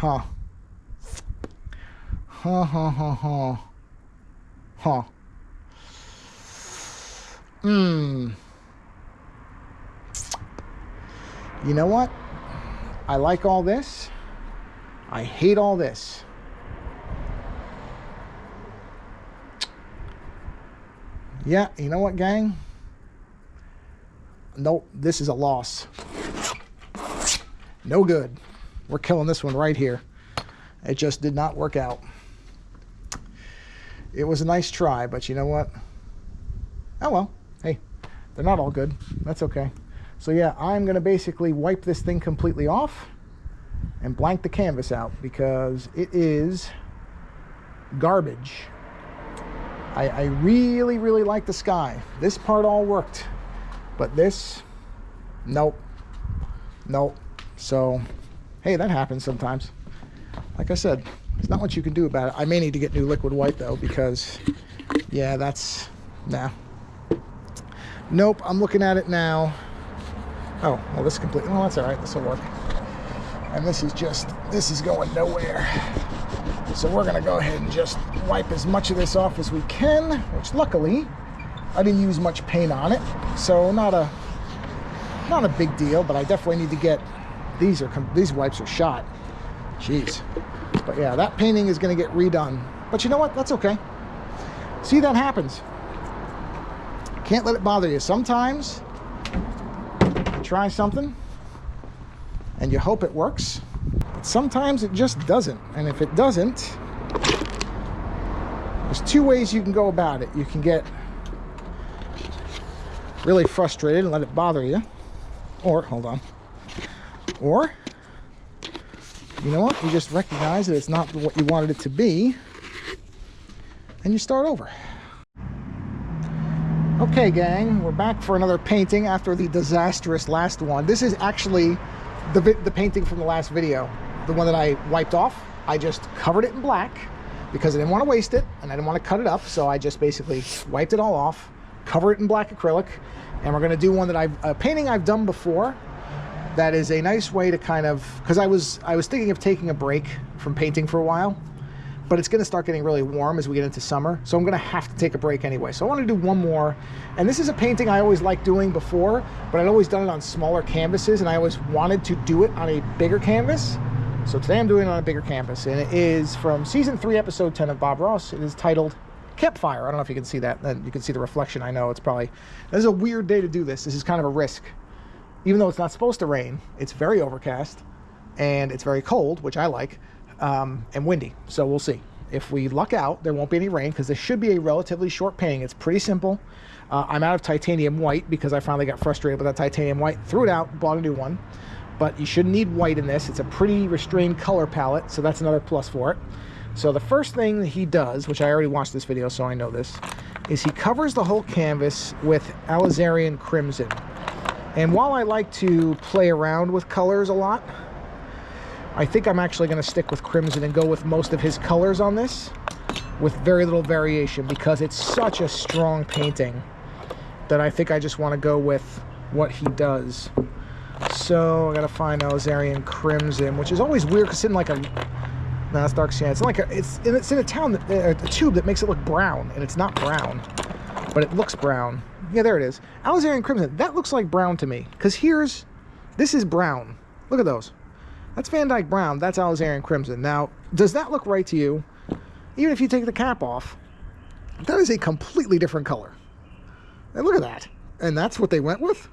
Huh. Huh, huh, huh, huh. Huh. You know what? I like all this. I hate all this. Yeah, you know what, gang? Nope, this is a loss. No good. We're killing this one right here. It just did not work out. It was a nice try, but you know what? Oh well. Hey, they're not all good. That's okay. So yeah, I'm going to basically wipe this thing completely off and blank the canvas out because it is garbage. I really, really like the sky. This part all worked, but this, nope. Nope. So, hey, that happens sometimes. Like I said, there's not much you can do about it. I may need to get new liquid white though, because yeah, that's, nah. Nope, I'm looking at it now. Oh, well, this is complete. Well, that's all right. This will work. And this is going nowhere. So we're going to go ahead and just wipe as much of this off as we can, which luckily I didn't use much paint on it. So not a big deal, but I definitely need to get, these wipes are shot. Jeez. But yeah, that painting is going to get redone. But you know what? That's okay. See, that happens. Can't let it bother you. Sometimes you try something and you hope it works, but sometimes it just doesn't. And if it doesn't, there's two ways you can go about it. You can get really frustrated and let it bother you, or hold on, or you know what, you just recognize that it's not what you wanted it to be and you start over. Okay, gang, we're back for another painting after the disastrous last one. This is actually the painting from the last video, the one that I wiped off. I just covered it in black because I didn't want to waste it and I didn't want to cut it up, so I just basically wiped it all off, cover it in black acrylic, and we're going to do one that a painting I've done before. That is a nice way to kind of, because I was thinking of taking a break from painting for a while, but it's going to start getting really warm as we get into summer, so I'm going to have to take a break anyway. So I want to do one more, and this is a painting I always liked doing before, but I'd always done it on smaller canvases, and I always wanted to do it on a bigger canvas. So today I'm doing it on a bigger canvas, and it is from season 3, episode 10 of Bob Ross. It is titled Campfire. I don't know if you can see that. You can see the reflection. I know it's probably, this is a weird day to do this. This is kind of a risk. Even though it's not supposed to rain, it's very overcast, and it's very cold, which I like, and windy. So we'll see. If we luck out, there won't be any rain, because this should be a relatively short painting. It's pretty simple. I'm out of titanium white because I finally got frustrated with that titanium white. Threw it out, bought a new one. But you shouldn't need white in this. It's a pretty restrained color palette, so that's another plus for it. So the first thing that he does, which I already watched this video, so I know this, is he covers the whole canvas with alizarin crimson. And while I like to play around with colors a lot, I think I'm actually going to stick with crimson and go with most of his colors on this with very little variation, because it's such a strong painting that I think I just want to go with what he does. So I got to find alizarin crimson, which is always weird because it's in like a, no, it's dark cyan. It's like it's in a town that a tube that makes it look brown, and it's not brown, but it looks brown. Yeah, there it is. Alizarin crimson. That looks like brown to me, because this is brown. Look at those. That's Van Dyke brown. That's alizarin crimson. Now, does that look right to you? Even if you take the cap off, that is a completely different color. And look at that. And that's what they went with?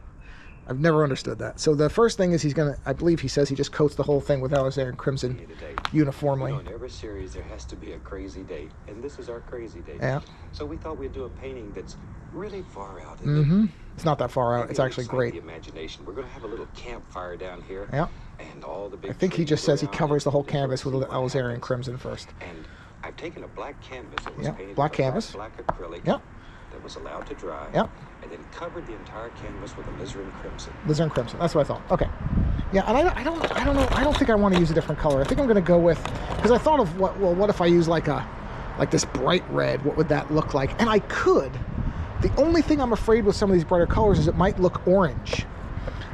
I've never understood that. So the first thing is he's going to, I believe he says he just coats the whole thing with alizarin crimson uniformly. You know, in every series there has to be a crazy date, and this is our crazy date. Yeah. So we thought we'd do a painting that's really far out. It's not that far out. It's actually great. The imagination. We're going to have a little campfire down here. Yeah. And all the big, I think he just says he covers the whole canvas with alizarin crimson first. And I've taken a black canvas that was painted black with canvas, black acrylic. Yep. That was allowed to dry. Yep. And then covered the entire canvas with alizarin crimson. Alizarin crimson. That's what I thought. Okay. Yeah, and I don't know. I don't think I want to use a different color. I think I'm going to go with, because I thought of what if I use like this bright red? What would that look like? And I could. The only thing I'm afraid with some of these brighter colors is it might look orange.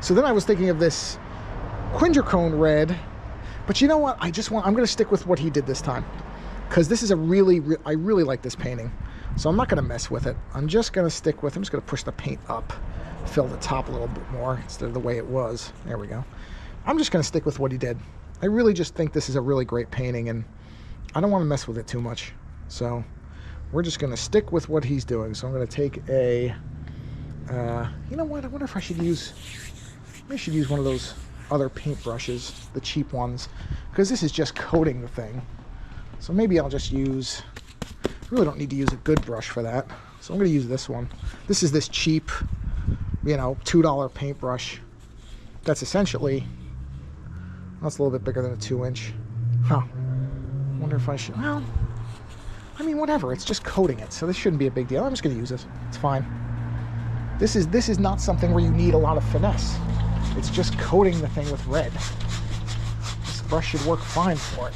So then I was thinking of this quingercone red, But you know what? I'm going to stick with what he did this time. Because this is I really like this painting. So I'm not going to mess with it. I'm just going to stick with, I'm just going to push the paint up. Fill the top a little bit more instead of the way it was. There we go. I'm just going to stick with what he did. I really just think this is a really great painting, and I don't want to mess with it too much. So we're just going to stick with what he's doing. So I'm going to take a, you know what? I wonder if I should use one of those other paint brushes, the cheap ones, because this is just coating the thing. So maybe I'll just use, I really don't need to use a good brush for that. So I'm going to use this one. This is this cheap, you know, $2 paintbrush. That's essentially, that's a little bit bigger than a 2-inch. Huh. Wonder if I should, well, I mean, whatever. It's just coating it, so this shouldn't be a big deal. I'm just going to use this. It's fine. This is not something where you need a lot of finesse. It's just coating the thing with red. This brush should work fine for it.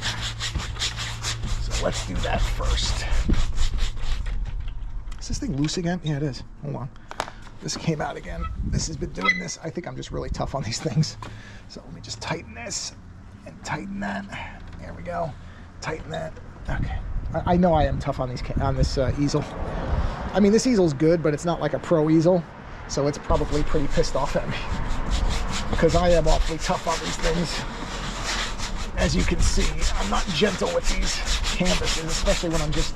So let's do that first. Is this thing loose again? Yeah, it is. Hold on. This came out again. This has been doing this. I think I'm just really tough on these things. So let me just tighten this and tighten that. There we go. Tighten that. Okay. I know I am tough on this easel. I mean, this easel's good, but it's not like a pro easel, so it's probably pretty pissed off at me because I am awfully tough on these things. As you can see, I'm not gentle with these canvases, especially when I'm just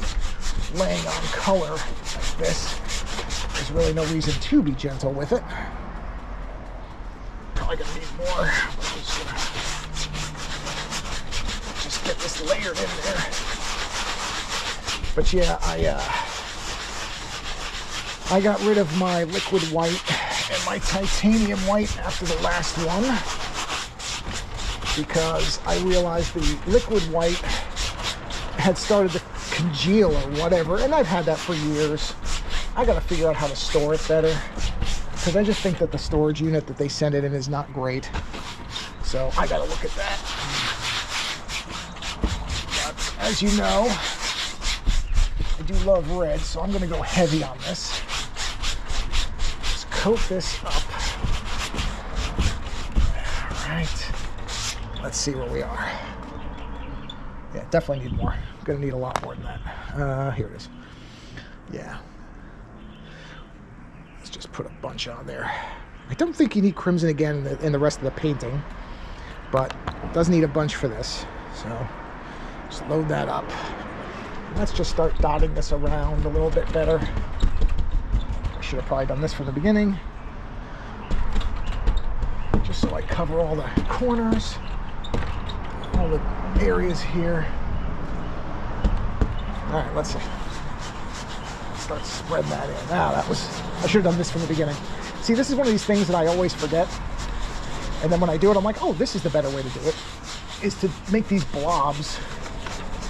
laying on color like this. There's really no reason to be gentle with it. Probably gonna need more. Just get this layered in there. But yeah, I got rid of my liquid white and my titanium white after the last one because I realized the liquid white had started to congeal or whatever, and I've had that for years. I gotta figure out how to store it better because I just think that the storage unit that they send it in is not great. So I gotta look at that. But as you know, I do love red, so I'm gonna go heavy on this. Just coat this up. All right. Let's see where we are. Yeah, definitely need more. I'm gonna need a lot more than that. Here it is. Yeah. Let's just put a bunch on there. I don't think you need crimson again in the rest of the painting, but it does need a bunch for this. So just load that up. Let's just start dotting this around a little bit better. I should have probably done this from the beginning. Just so I cover all the corners, all the areas here. All right, let's see. Let's start spreading that in. I should have done this from the beginning. See, this is one of these things that I always forget. And then when I do it, I'm like, oh, this is the better way to do it, is to make these blobs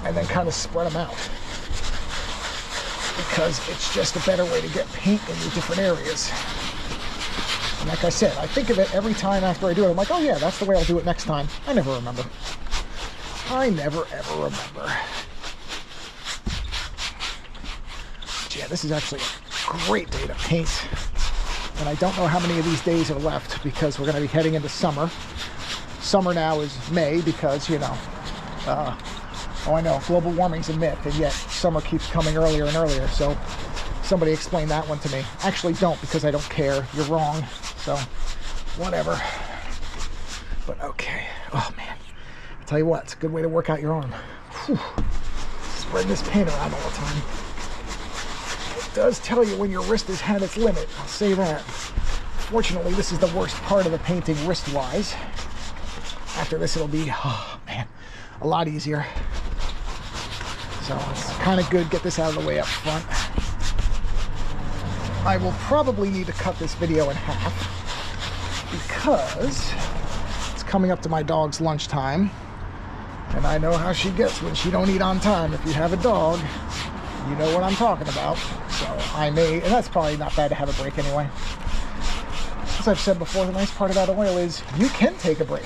and then kind of spread them out. Because it's just a better way to get paint into different areas. And like I said, I think of it every time after I do it. I'm like, oh yeah, that's the way I'll do it next time. I never remember. I never ever remember. But yeah, this is actually a great day to paint. And I don't know how many of these days are left because we're going to be heading into summer. Summer now is May because, you know, oh, I know, global warming's a myth, and yet summer keeps coming earlier and earlier, so somebody explain that one to me. Actually, don't, because I don't care. You're wrong, so whatever. But okay. Oh, man. I'll tell you what, it's a good way to work out your arm. Whew. Spreading this paint around all the time. It does tell you when your wrist has had its limit, I'll say that. Fortunately, this is the worst part of the painting wrist-wise. After this, it'll be, oh, man, a lot easier. So it's kind of good. Get this out of the way up front. I will probably need to cut this video in half because it's coming up to my dog's lunchtime, and I know how she gets when she don't eat on time. If you have a dog, you know what I'm talking about. So I may, and that's probably not bad to have a break anyway. As I've said before, the nice part about oil is you can take a break,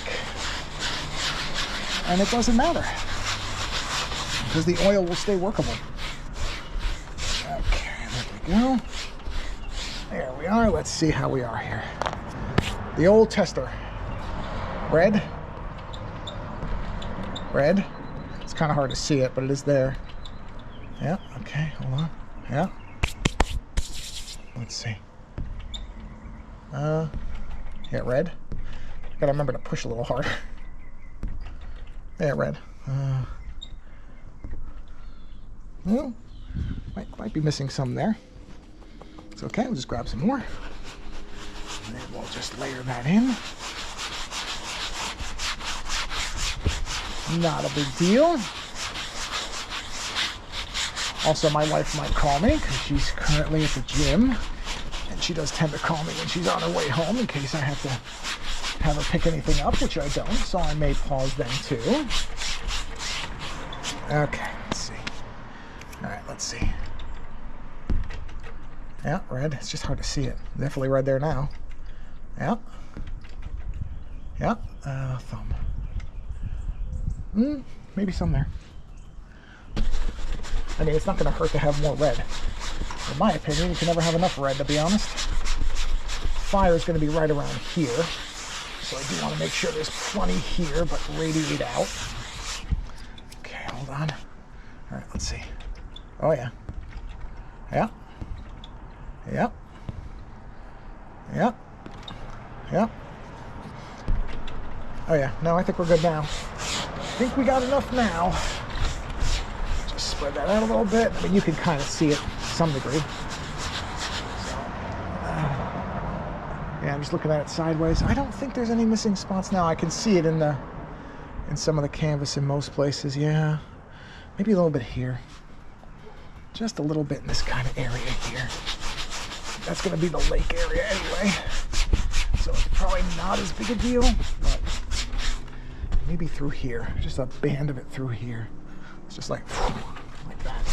and it doesn't matter, because the oil will stay workable. Okay, there we go. There we are. Let's see how we are here. The old tester. Red. Red. It's kind of hard to see it, but it is there. Yeah, okay, hold on. Yeah. Let's see. Yeah, red. Gotta remember to push a little harder. Yeah, red. Well, might be missing some there. It's okay, we'll just grab some more. And then we'll just layer that in. Not a big deal. Also, my wife might call me because she's currently at the gym. And she does tend to call me when she's on her way home in case I have to have her pick anything up, which I don't. So I may pause then too. Okay, let's see. All right, let's see. Yeah, red. It's just hard to see it. Definitely red there now. Yeah. Yeah. Thumb. Maybe some there. I mean, it's not going to hurt to have more red. In my opinion, you can never have enough red, to be honest. Fire is going to be right around here. So I do want to make sure there's plenty here, but radiate out. Okay, hold on. All right, let's see. Oh, yeah. Yeah. Yep. Yep. Yep. Oh, yeah. No, I think we're good now. I think we got enough now. Just spread that out a little bit. I mean, you can kind of see it to some degree. So, yeah, I'm just looking at it sideways. I don't think there's any missing spots now. I can see it in some of the canvas in most places. Yeah, maybe a little bit here. Just a little bit in this kind of area here. That's going to be the lake area anyway. So it's probably not as big a deal, but maybe through here. Just a band of it through here. It's just like that.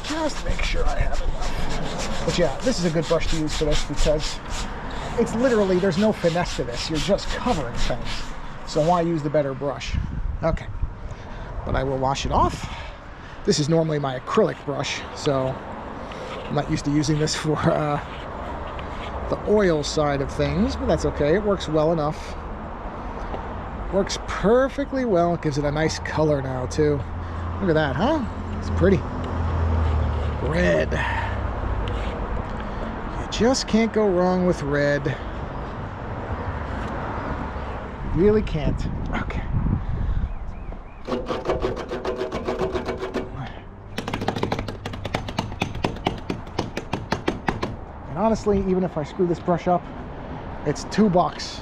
Just make sure I have enough. But yeah, this is a good brush to use for this because it's literally, there's no finesse to this. You're just covering things. So why use the better brush? Okay. But I will wash it off. This is normally my acrylic brush, so I'm not used to using this for the oil side of things, but that's okay. It works well enough. Works perfectly well. It gives it a nice color now, too. Look at that, huh? It's pretty. Red. You just can't go wrong with red. You really can't. Okay. Honestly, even if I screw this brush up, it's $2.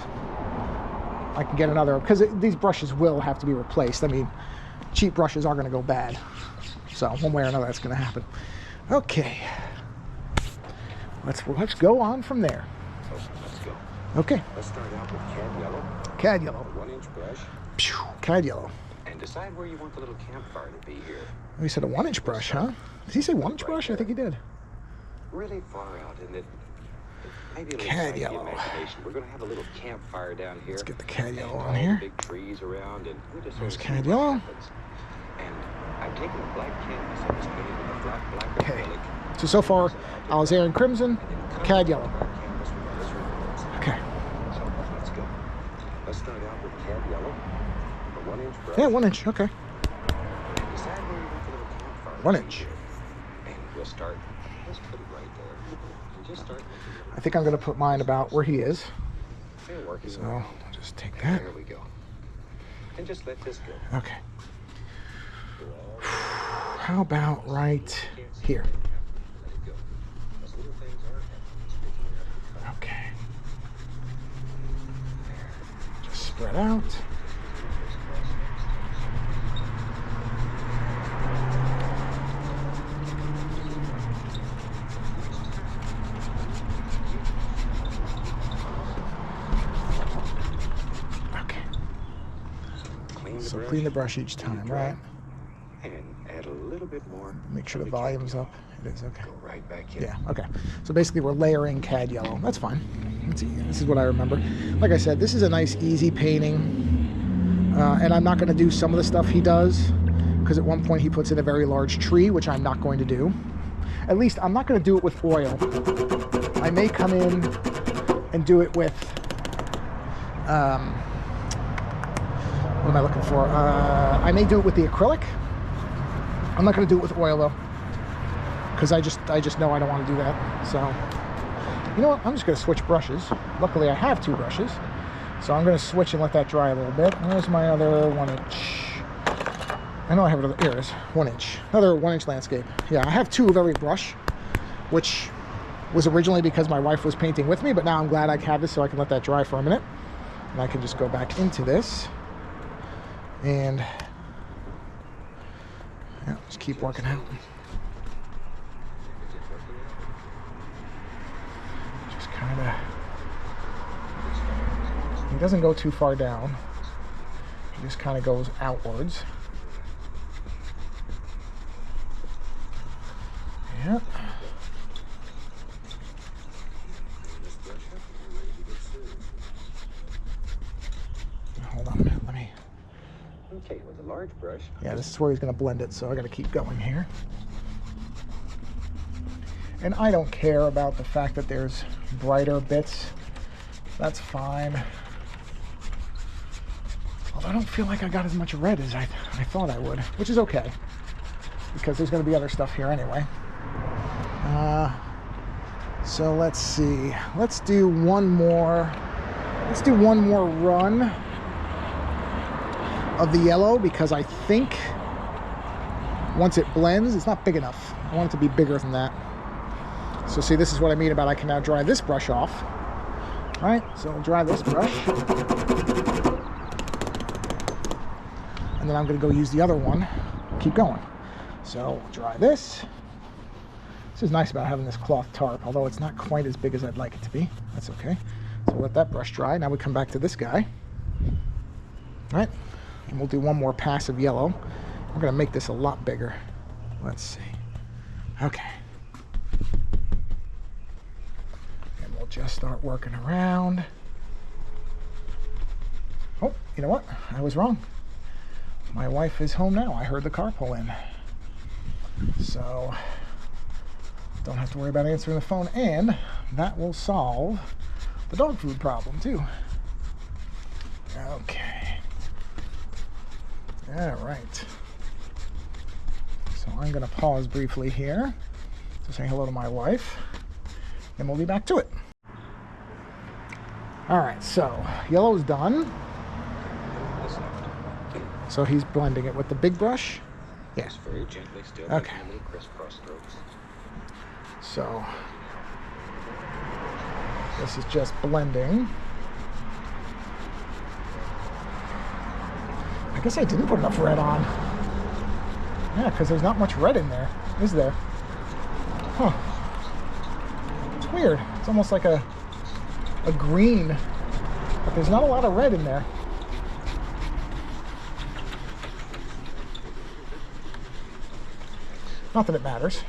I can get another, because these brushes will have to be replaced. I mean, cheap brushes are going to go bad. So one way or another, that's going to happen. Okay. Let's go on from there. So let's go. Okay. Let's start out with cad yellow. Cad yellow. A 1-inch brush. Pew, cad yellow. And decide where you want the little campfire to be here. Oh, he said a 1-inch brush, huh? Did he say 1-inch brush? I think he did. Really far out, and it maybe a little Cad yellow. imagination. We're going to have a little campfire down here. Let's get the cad yellow and on all here. the big trees around, and we just There's sort of cad see what yellow. happens. And I've taken a black canvas and just painted with a flat black Okay. acrylic. So far, Alizarin Crimson, cad yellow. Canvas with Glacier Lake. Okay. So let's go. Let's start out with cad yellow. A 1-inch brush. Yeah, 1-inch. Okay. Decide where you want the little campfire. 1-inch. And we'll start. Let's put it right there. And just start. I think I'm going to put mine about where he is. They're working. So I'll just take that. There we go. And just let this go. Okay. How about right here? Let it go. Those little things are happening. Okay. Just spread out. Okay. So clean the brush each time, right? And add a little bit more. Make sure the volume's up. It is, okay. Go right back in. Yeah, okay. So basically we're layering cad yellow. That's fine. Let's see. This is what I remember. Like I said, this is a nice, easy painting. And I'm not going to do some of the stuff he does, because at one point he puts in a very large tree, which I'm not going to do. At least I'm not going to do it with oil. I may come in and do it with, What am I looking for? I may do it with the acrylic. I'm not going to do it with oil though, because I just know I don't want to do that. So, you know what? I'm just going to switch brushes. Luckily, I have 2 brushes, so I'm going to switch and let that dry a little bit. Where's my other 1 inch? I know I have another. Here it is, 1 inch. Another 1 inch landscape. Yeah, I have 2 of every brush, which was originally because my wife was painting with me, but now I'm glad I have this so I can let that dry for a minute, and I can just go back into this and. Yeah, just keep working out. Just kind of... He doesn't go too far down. He just kind of goes outwards. Yeah. Hold on a minute, let me... Okay, with a large brush. Yeah, this is where he's going to blend it, so I got to keep going here. And I don't care about the fact that there's brighter bits. That's fine. Although I don't feel like I got as much red as I thought I would, which is okay, because there's going to be other stuff here anyway. So let's see. Let's do one more. Let's do one more run of the yellow, because I think once it blends, it's not big enough. I want it to be bigger than that. So see, this is what I mean about I can now dry this brush off. All right, so I'll dry this brush. And then I'm gonna go use the other one, keep going. So dry this. This is nice about having this cloth tarp, although it's not quite as big as I'd like it to be. That's okay. So we'll let that brush dry. Now we come back to this guy. All right, and we'll do one more pass of yellow. We're gonna make this a lot bigger. Let's see. Okay. And we'll just start working around. Oh, you know what? I was wrong. My wife is home now. I heard the car pull in. So, don't have to worry about answering the phone, and that will solve the dog food problem too. Okay. All right. So I'm going to pause briefly here to say hello to my wife, and we'll be back to it. All right, so yellow's done. So he's blending it with the big brush. Yeah. Very gently, still okay. little crisscross strokes. So this is just blending. I guess I didn't put enough red on. Yeah, because there's not much red in there, is there? Huh. It's weird. It's almost like a green, but there's not a lot of red in there. Not that it matters.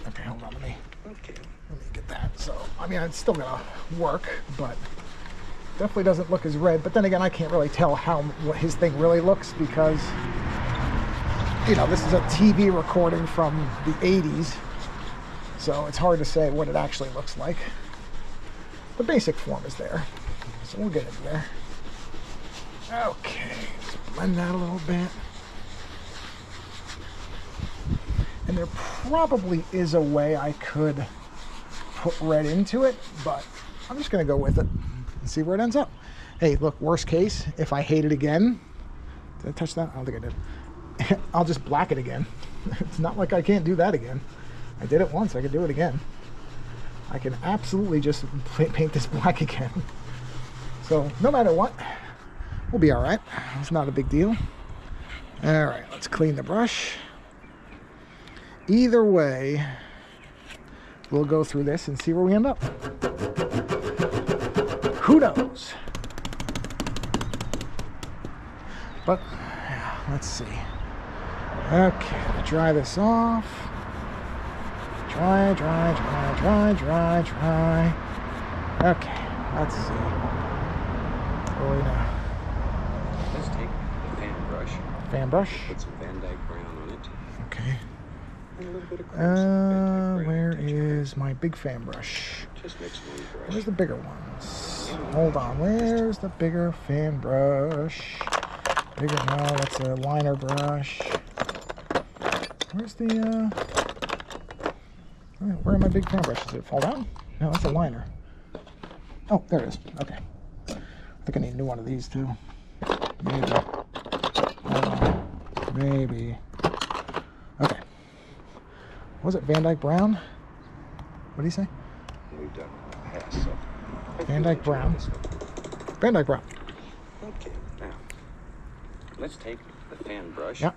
Okay, hold on, let me get that. So, I mean, it's still gonna work, but definitely doesn't look as red. But then again, I can't really tell what his thing really looks, because, you know, this is a TV recording from the 80s, so it's hard to say what it actually looks like. The basic form is there, so we'll get it there. Okay, let's blend that a little bit. And there probably is a way I could put red into it, but I'm just gonna go with it and see where it ends up. Hey, look, worst case, if I hate it again, did I touch that? I don't think I did. I'll just black it again. It's not like I can't do that again. I did it once, I can do it again. I can absolutely just paint this black again. So no matter what, we'll be all right. It's not a big deal. All right, let's clean the brush. Either way, we'll go through this and see where we end up. Who knows? But, yeah, let's see. Okay, dry this off. Dry. Okay, let's see. Oh, now. Let's take the fan brush. Fan brush? Put some Van Dyke brown on it. Okay. And a little bit of crimson. Where is my big fan brush? Just mix one brush. Where's the bigger ones? And Hold on, where's the bigger fan brush? Bigger, no, that's a liner brush. Where's the, where are my big fan brushes? Did it fall down? No, that's a liner. Oh, there it is. Okay. I think I need a new one of these too. Maybe. Hold on. Maybe. Okay. Was it Van Dyke Brown? What did he say? We've done pass, so Van Dyke Brown. Van Dyke Brown. Okay, now let's take the fan brush. Yep.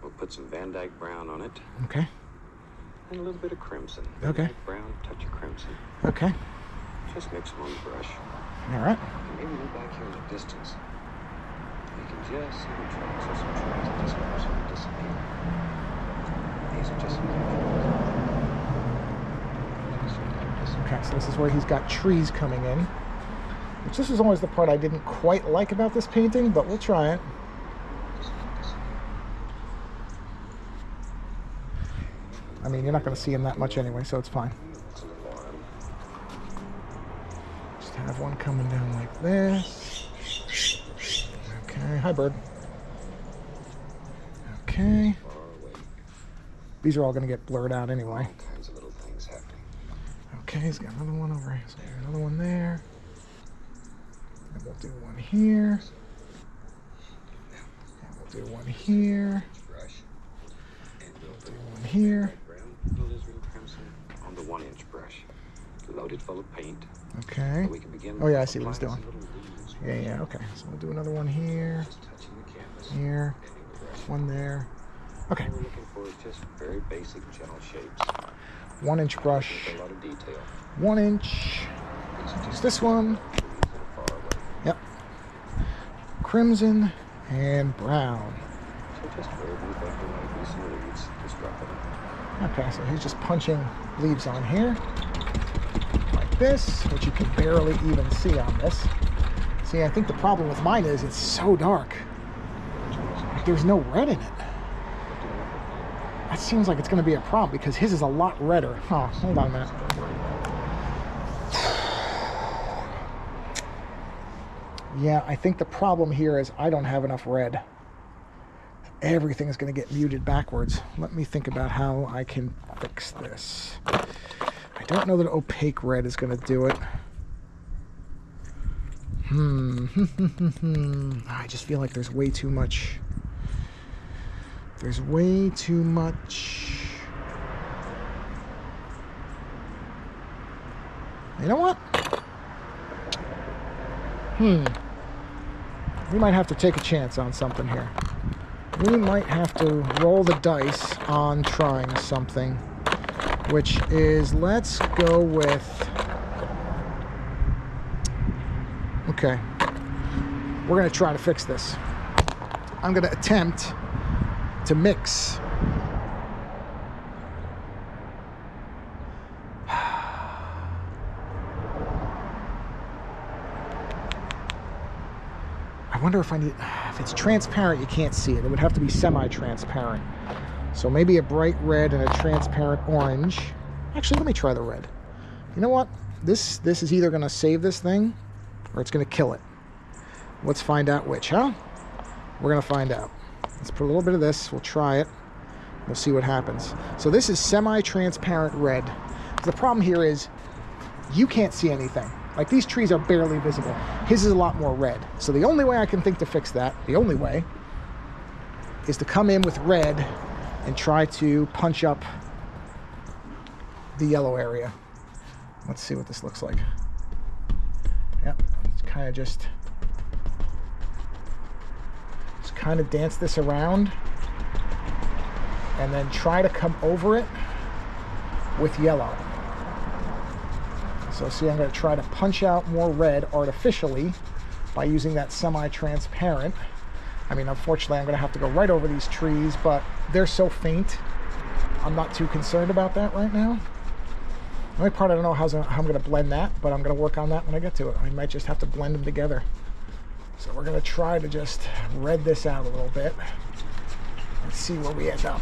We'll put some Van Dyke Brown on it. Okay. And a little bit of crimson. Okay. Van Dyke Brown, touch of crimson. Okay. Just mix them on the brush. All right. And maybe look back here in the distance. You can just see the tracks of some trees that just absolutely disappear. These are just some trees. Okay, so this is where he's got trees coming in. Which this is always the part I didn't quite like about this painting, but we'll try it. I mean, you're not going to see him that much anyway, so it's fine. Just have one coming down like this. Okay, hi bird. Okay. These are all going to get blurred out anyway. Okay, he's got another one over here. So another one there. And we'll do one here. And we'll do one here. We'll do one here. On the 1-inch brush, loaded full of paint. Okay. We can begin. Oh yeah, I see what he's doing. Yeah, okay. So we'll do another one here. Here. One there. Okay. What we're looking for is just very basic general shapes. 1-inch brush. A lot of detail. 1 inch. Just this one. Yep. Crimson and brown. So just wherever you think there might be some leaves, just drop it. Okay, so he's just punching leaves on here. Like this, which you can barely even see on this. See, I think the problem with mine is it's so dark. There's no red in it. That seems like it's going to be a problem because his is a lot redder. Oh, hold on a minute. Yeah, I think the problem here is I don't have enough red. Everything's going to get muted backwards. Let me think about how I can fix this. I don't know that opaque red is going to do it. I just feel like there's way too much. There's way too much. You know what? We might have to take a chance on something here. We might have to roll the dice on trying something, which is, let's go with, okay, we're going to try to fix this. I'm going to attempt to mix I wonder if I need, if it's transparent, you can't see it. It would have to be semi-transparent. So maybe a bright red and a transparent orange. Actually, let me try the red. You know what? This is either going to save this thing or it's going to kill it. Let's find out which, huh? We're going to find out. Let's put a little bit of this. We'll try it. We'll see what happens. So this is semi-transparent red. The problem here is you can't see anything. Like, these trees are barely visible. His is a lot more red. So the only way I can think to fix that, the only way, is to come in with red and try to punch up the yellow area. Let's see what this looks like. Yep, it's kind of just kind of dance this around and then try to come over it with yellow. So see, I'm going to try to punch out more red artificially by using that semi-transparent. I mean, unfortunately, I'm going to have to go right over these trees, but they're so faint, I'm not too concerned about that right now. The only part I don't know how I'm going to blend that, but I'm going to work on that when I get to it. I might just have to blend them together. So we're going to try to just red this out a little bit and see where we end up.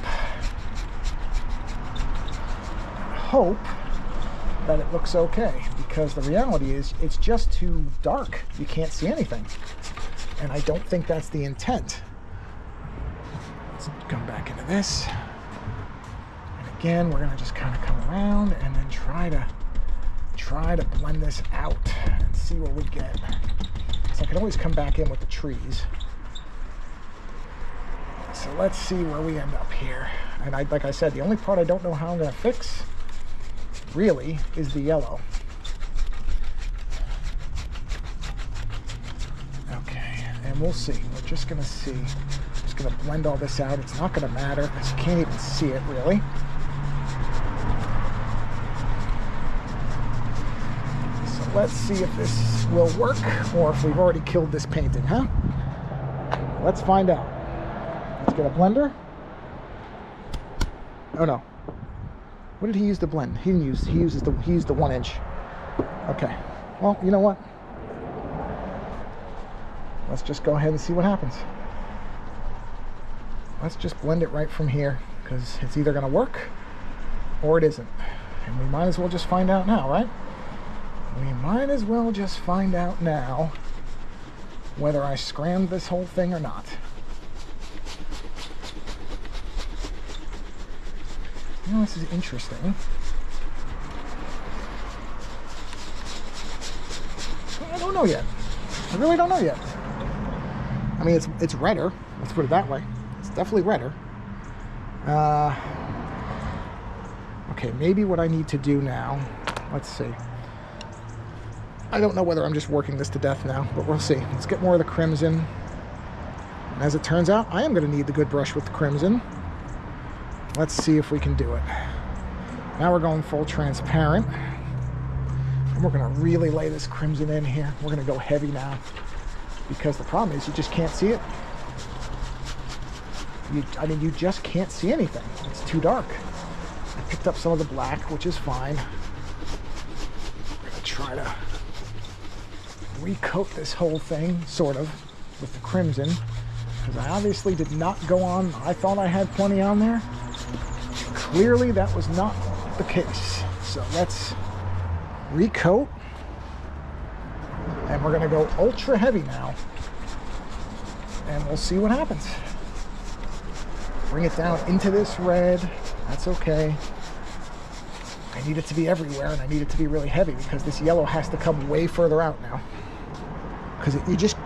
Hope that it looks okay, because the reality is it's just too dark. You can't see anything. And I don't think that's the intent. Let's come back into this. And again, we're gonna just kind of come around and then try to blend this out and see what we get. So I can always come back in with the trees. So let's see where we end up here. And like I said, the only part I don't know how I'm gonna fix really is the yellow. Okay, and we'll see. We're just gonna see. Just gonna blend all this out. It's not gonna matter because you can't even see it really. So let's see if this will work or if we've already killed this painting, huh? Let's find out. Let's get a blender. Oh no. What did he use to blend? He didn't use, he used the 1 inch. Okay. Well, you know what? Let's just go ahead and see what happens. Let's just blend it right from here, because it's either gonna work or it isn't. And we might as well just find out now, right? We might as well just find out now whether I scrammed this whole thing or not. You know, this is interesting. I don't know yet. I really don't know yet. I mean, it's redder. Let's put it that way. It's definitely redder. Okay, maybe what I need to do now. Let's see. I don't know whether I'm just working this to death now, but we'll see. Let's get more of the crimson. And as it turns out, I am going to need the good brush with the crimson. Let's see if we can do it. Now we're going full transparent. And we're gonna really lay this crimson in here. We're gonna go heavy now. Because the problem is you just can't see it. I mean, you just can't see anything. It's too dark. I picked up some of the black, which is fine. We're gonna try to recoat this whole thing, sort of, with the crimson. Because I obviously did not go on. I thought I had plenty on there. Clearly that was not the case. So let's recoat. And we're gonna go ultra heavy now. And we'll see what happens. Bring it down into this red. That's okay. I need it to be everywhere, and I need it to be really heavy because this yellow has to come way further out now. Because you just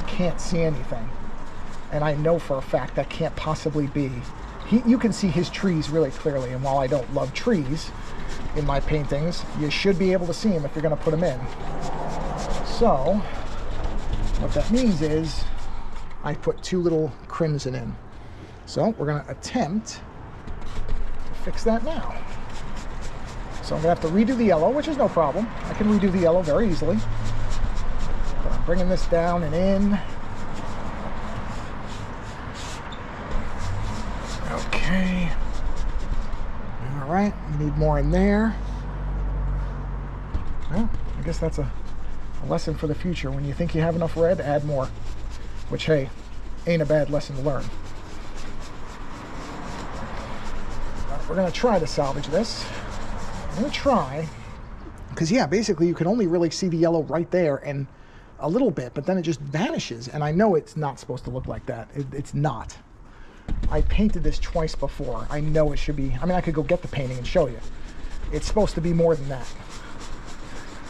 can't see anything. And I know for a fact that can't possibly be. You can see his trees really clearly, and while I don't love trees in my paintings, you should be able to see them if you're going to put them in. So, what that means is I put too little crimson in. So, we're going to attempt to fix that now. So I'm going to have to redo the yellow, which is no problem. I can redo the yellow very easily. But I'm bringing this down and in. Okay. All right, we need more in there. Well, I guess that's a lesson for the future. When you think you have enough red, add more. Which, hey, ain't a bad lesson to learn. We're going to try to salvage this. I'm going to try. Because, yeah, basically you can only really see the yellow right there and a little bit, but then it just vanishes. And I know it's not supposed to look like that. It's not. I painted this twice before. I know it should be. I mean, I could go get the painting and show you. It's supposed to be more than that.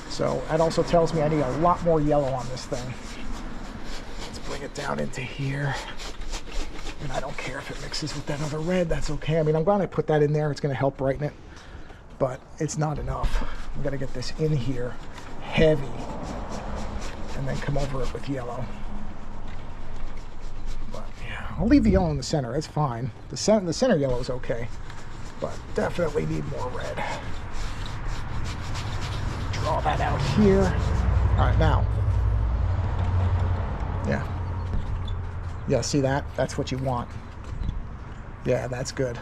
So that also tells me I need a lot more yellow on this thing. Let's bring it down into here. And I don't care if it mixes with that other red. That's okay. I mean, I'm glad I put that in there. It's going to help brighten it. But it's not enough. We've got to get this in here heavy. And then come over it with yellow. I'll leave the yellow in the center, that's fine. The center yellow is okay, but definitely need more red. Draw that out here. All right, now. Yeah, see that? That's what you want. Yeah, that's good.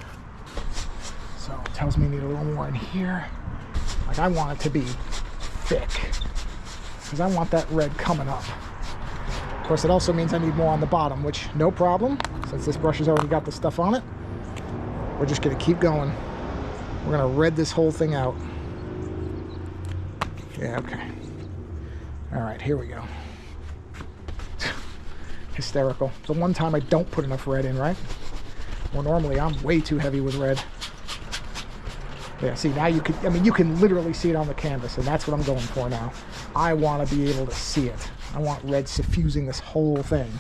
So it tells me I need a little more in here. Like I want it to be thick, because I want that red coming up. Of course, it also means I need more on the bottom, which no problem. Since this brush has already got the stuff on it, we're just going to keep going. We're going to red this whole thing out. Yeah, okay. All right, here we go. Hysterical. The one time I don't put enough red in, right? Well, normally I'm way too heavy with red. Yeah, see, now you can, I mean, you can literally see it on the canvas, and that's what I'm going for now. I want to be able to see it. I want red suffusing this whole thing.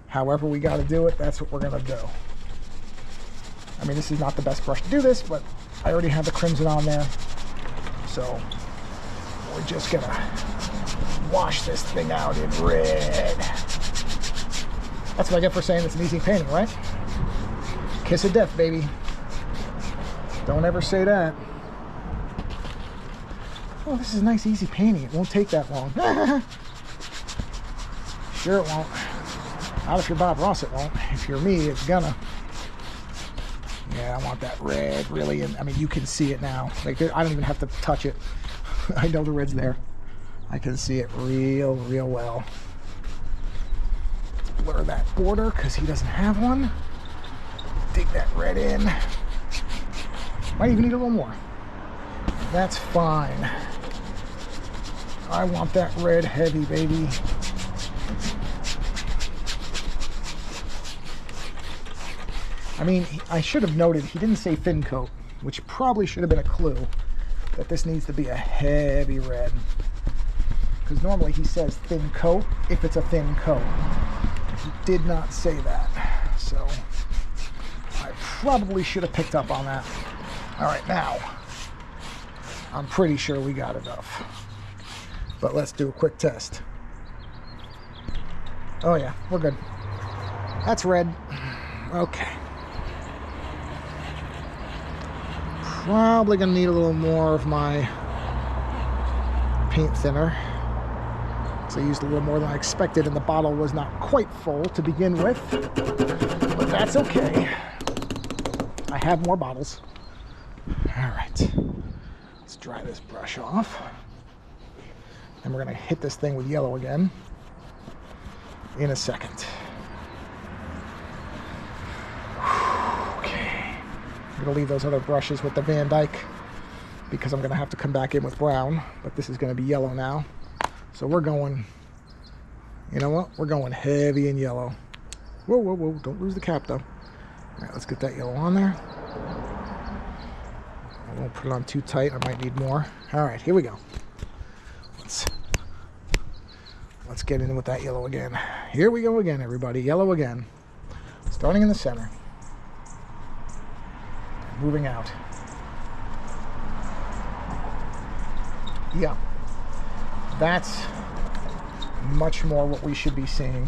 However we got to do it, that's what we're going to do. I mean, this is not the best brush to do this, but I already have the crimson on there. So we're just going to wash this thing out in red. That's what I get for saying it's an easy painting, right? Kiss of death, baby. Don't ever say that. Oh, this is a nice, easy painting. It won't take that long. Sure it won't. Not if you're Bob Ross, it won't. If you're me, it's gonna. Yeah, I want that red really, and I mean, you can see it now. Like, I don't even have to touch it. I know the red's there. I can see it real well. Let's blur that border because he doesn't have one. Dig that red in. Might even need a little more. That's fine. I want that red heavy, baby. I mean, I should have noted he didn't say thin coat, which probably should have been a clue that this needs to be a heavy red. Because normally he says thin coat if it's a thin coat. He did not say that. So I probably should have picked up on that. All right, now I'm pretty sure we got enough. But let's do a quick test. Oh yeah, we're good. That's red. Okay. Probably gonna need a little more of my paint thinner. So I used a little more than I expected, and the bottle was not quite full to begin with. But that's okay. I have more bottles. All right. Let's dry this brush off. And we're gonna hit this thing with yellow again in a second. Okay. I'm gonna leave those other brushes with the Van Dyke because I'm gonna have to come back in with brown, but this is gonna be yellow now. So we're going, you know what? We're going heavy in yellow. Whoa, whoa, whoa, don't lose the cap though. All right, let's get that yellow on there. I won't put it on too tight, I might need more. All right, here we go. Let's get in with that yellow again. Here we go again, everybody. Yellow again. Starting in the center. Moving out. Yeah. That's much more what we should be seeing.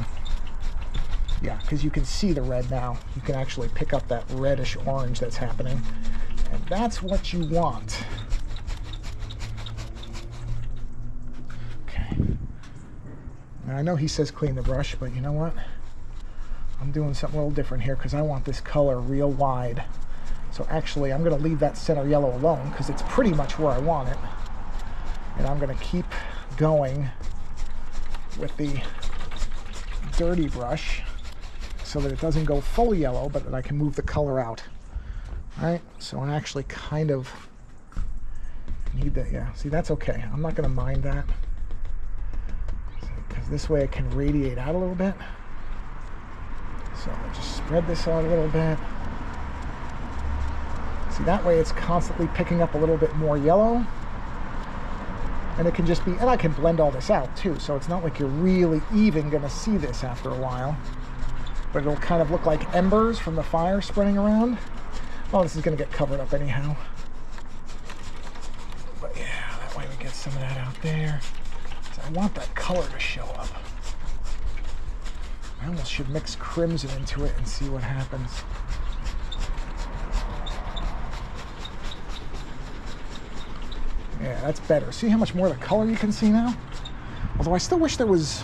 Yeah, because you can see the red now. You can actually pick up that reddish orange that's happening. And that's what you want. Now, I know he says clean the brush, but you know what? I'm doing something a little different here because I want this color real wide. So actually, I'm going to leave that center yellow alone because it's pretty much where I want it. And I'm going to keep going with the dirty brush so that it doesn't go full yellow, but that I can move the color out. All right, so I actually kind of need that. Yeah, see, that's okay. I'm not going to mind that. Because this way it can radiate out a little bit. So I'll just spread this out a little bit. See, that way it's constantly picking up a little bit more yellow. And it can just be, and I can blend all this out too, so it's not like you're really even gonna see this after a while. But it'll kind of look like embers from the fire spreading around. Oh, this is gonna get covered up anyhow. But yeah, that way we get some of that out there. I want that color to show up. I almost should mix crimson into it and see what happens. Yeah, that's better. See how much more of the color you can see now? Although I still wish there was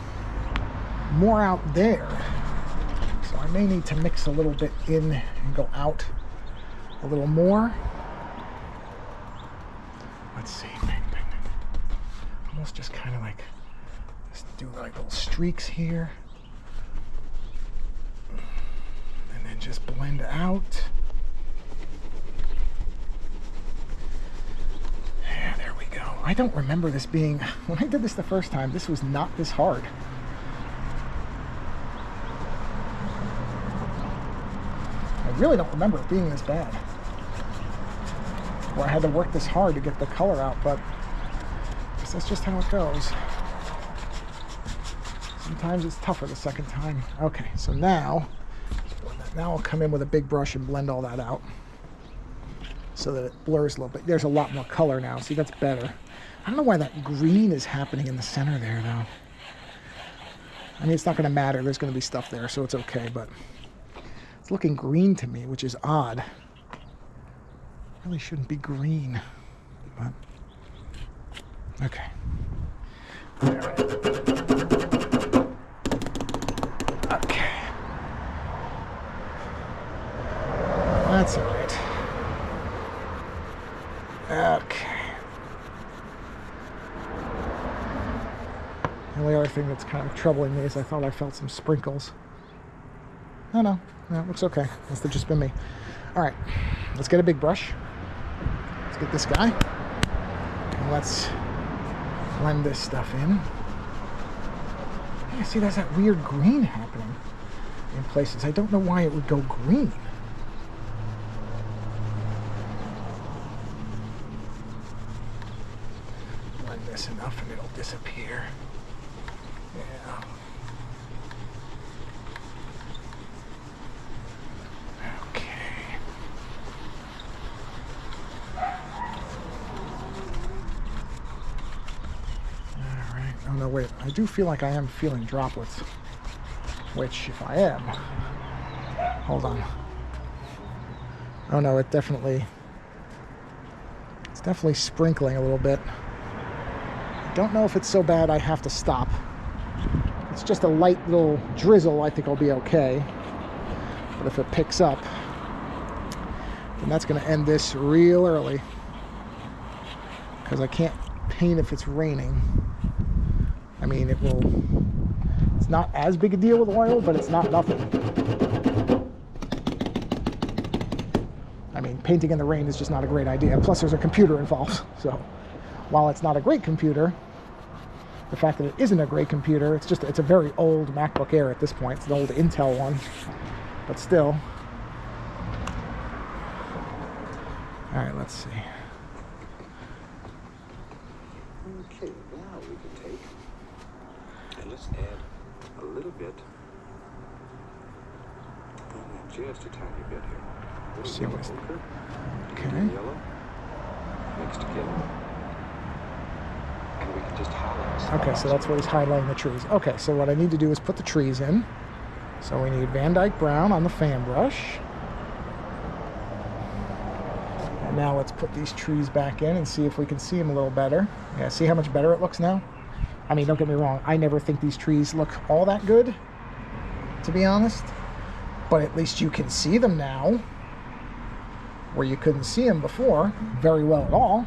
more out there. So I may need to mix a little bit in and go out a little more. Let's see. Almost just kind of like, just do like little streaks here. And then just blend out. Yeah, there we go. I don't remember this being, when I did this the first time, this was not this hard. I really don't remember it being this bad. Where I had to work this hard to get the color out, but I guess that's just how it goes. Sometimes it's tougher the second time. Okay, so now I'll come in with a big brush and blend all that out so that it blurs a little bit. There's a lot more color now. See, that's better. I don't know why that green is happening in the center there, though. I mean, it's not going to matter. There's going to be stuff there, so it's okay, but it's looking green to me, which is odd. Really shouldn't be green, but okay. All right. Okay. That's all right. Okay. The only other thing that's kind of troubling me is I thought I felt some sprinkles. No, it looks okay. Must have just been me. All right, let's get a big brush. Let's get this guy. And let's blend this stuff in. Yeah, see, there's that weird green happening in places. I don't know why it would go green. Blend this enough and it'll disappear. Yeah. Okay. All right. Oh no, wait. I do feel like I am feeling droplets. Which, if I am, hold on. Oh no, it's definitely sprinkling a little bit. I don't know if it's so bad I have to stop. It's just a light little drizzle, I think I'll be okay. But if it picks up, then that's going to end this real early. Because I can't paint if it's raining. I mean, it's not as big a deal with oil, but it's not nothing. I mean, painting in the rain is just not a great idea. Plus, there's a computer involved. So, while it's not a great computer, the fact that it isn't a great computer, it's a very old MacBook Air at this point. It's an old Intel one, but still. All right, let's see. Okay, now we can take, and let's add a little bit, just a tiny bit here. See what it's ochre, okay. yellow, mixed together. And we can just highlight. Okay, so that's what he's highlighting the trees. Okay, so what I need to do is put the trees in. So we need Van Dyke Brown on the fan brush. And now let's put these trees back in and see if we can see them a little better. Yeah, see how much better it looks now? I mean, don't get me wrong, I never think these trees look all that good, to be honest. But at least you can see them now, where you couldn't see them before very well at all.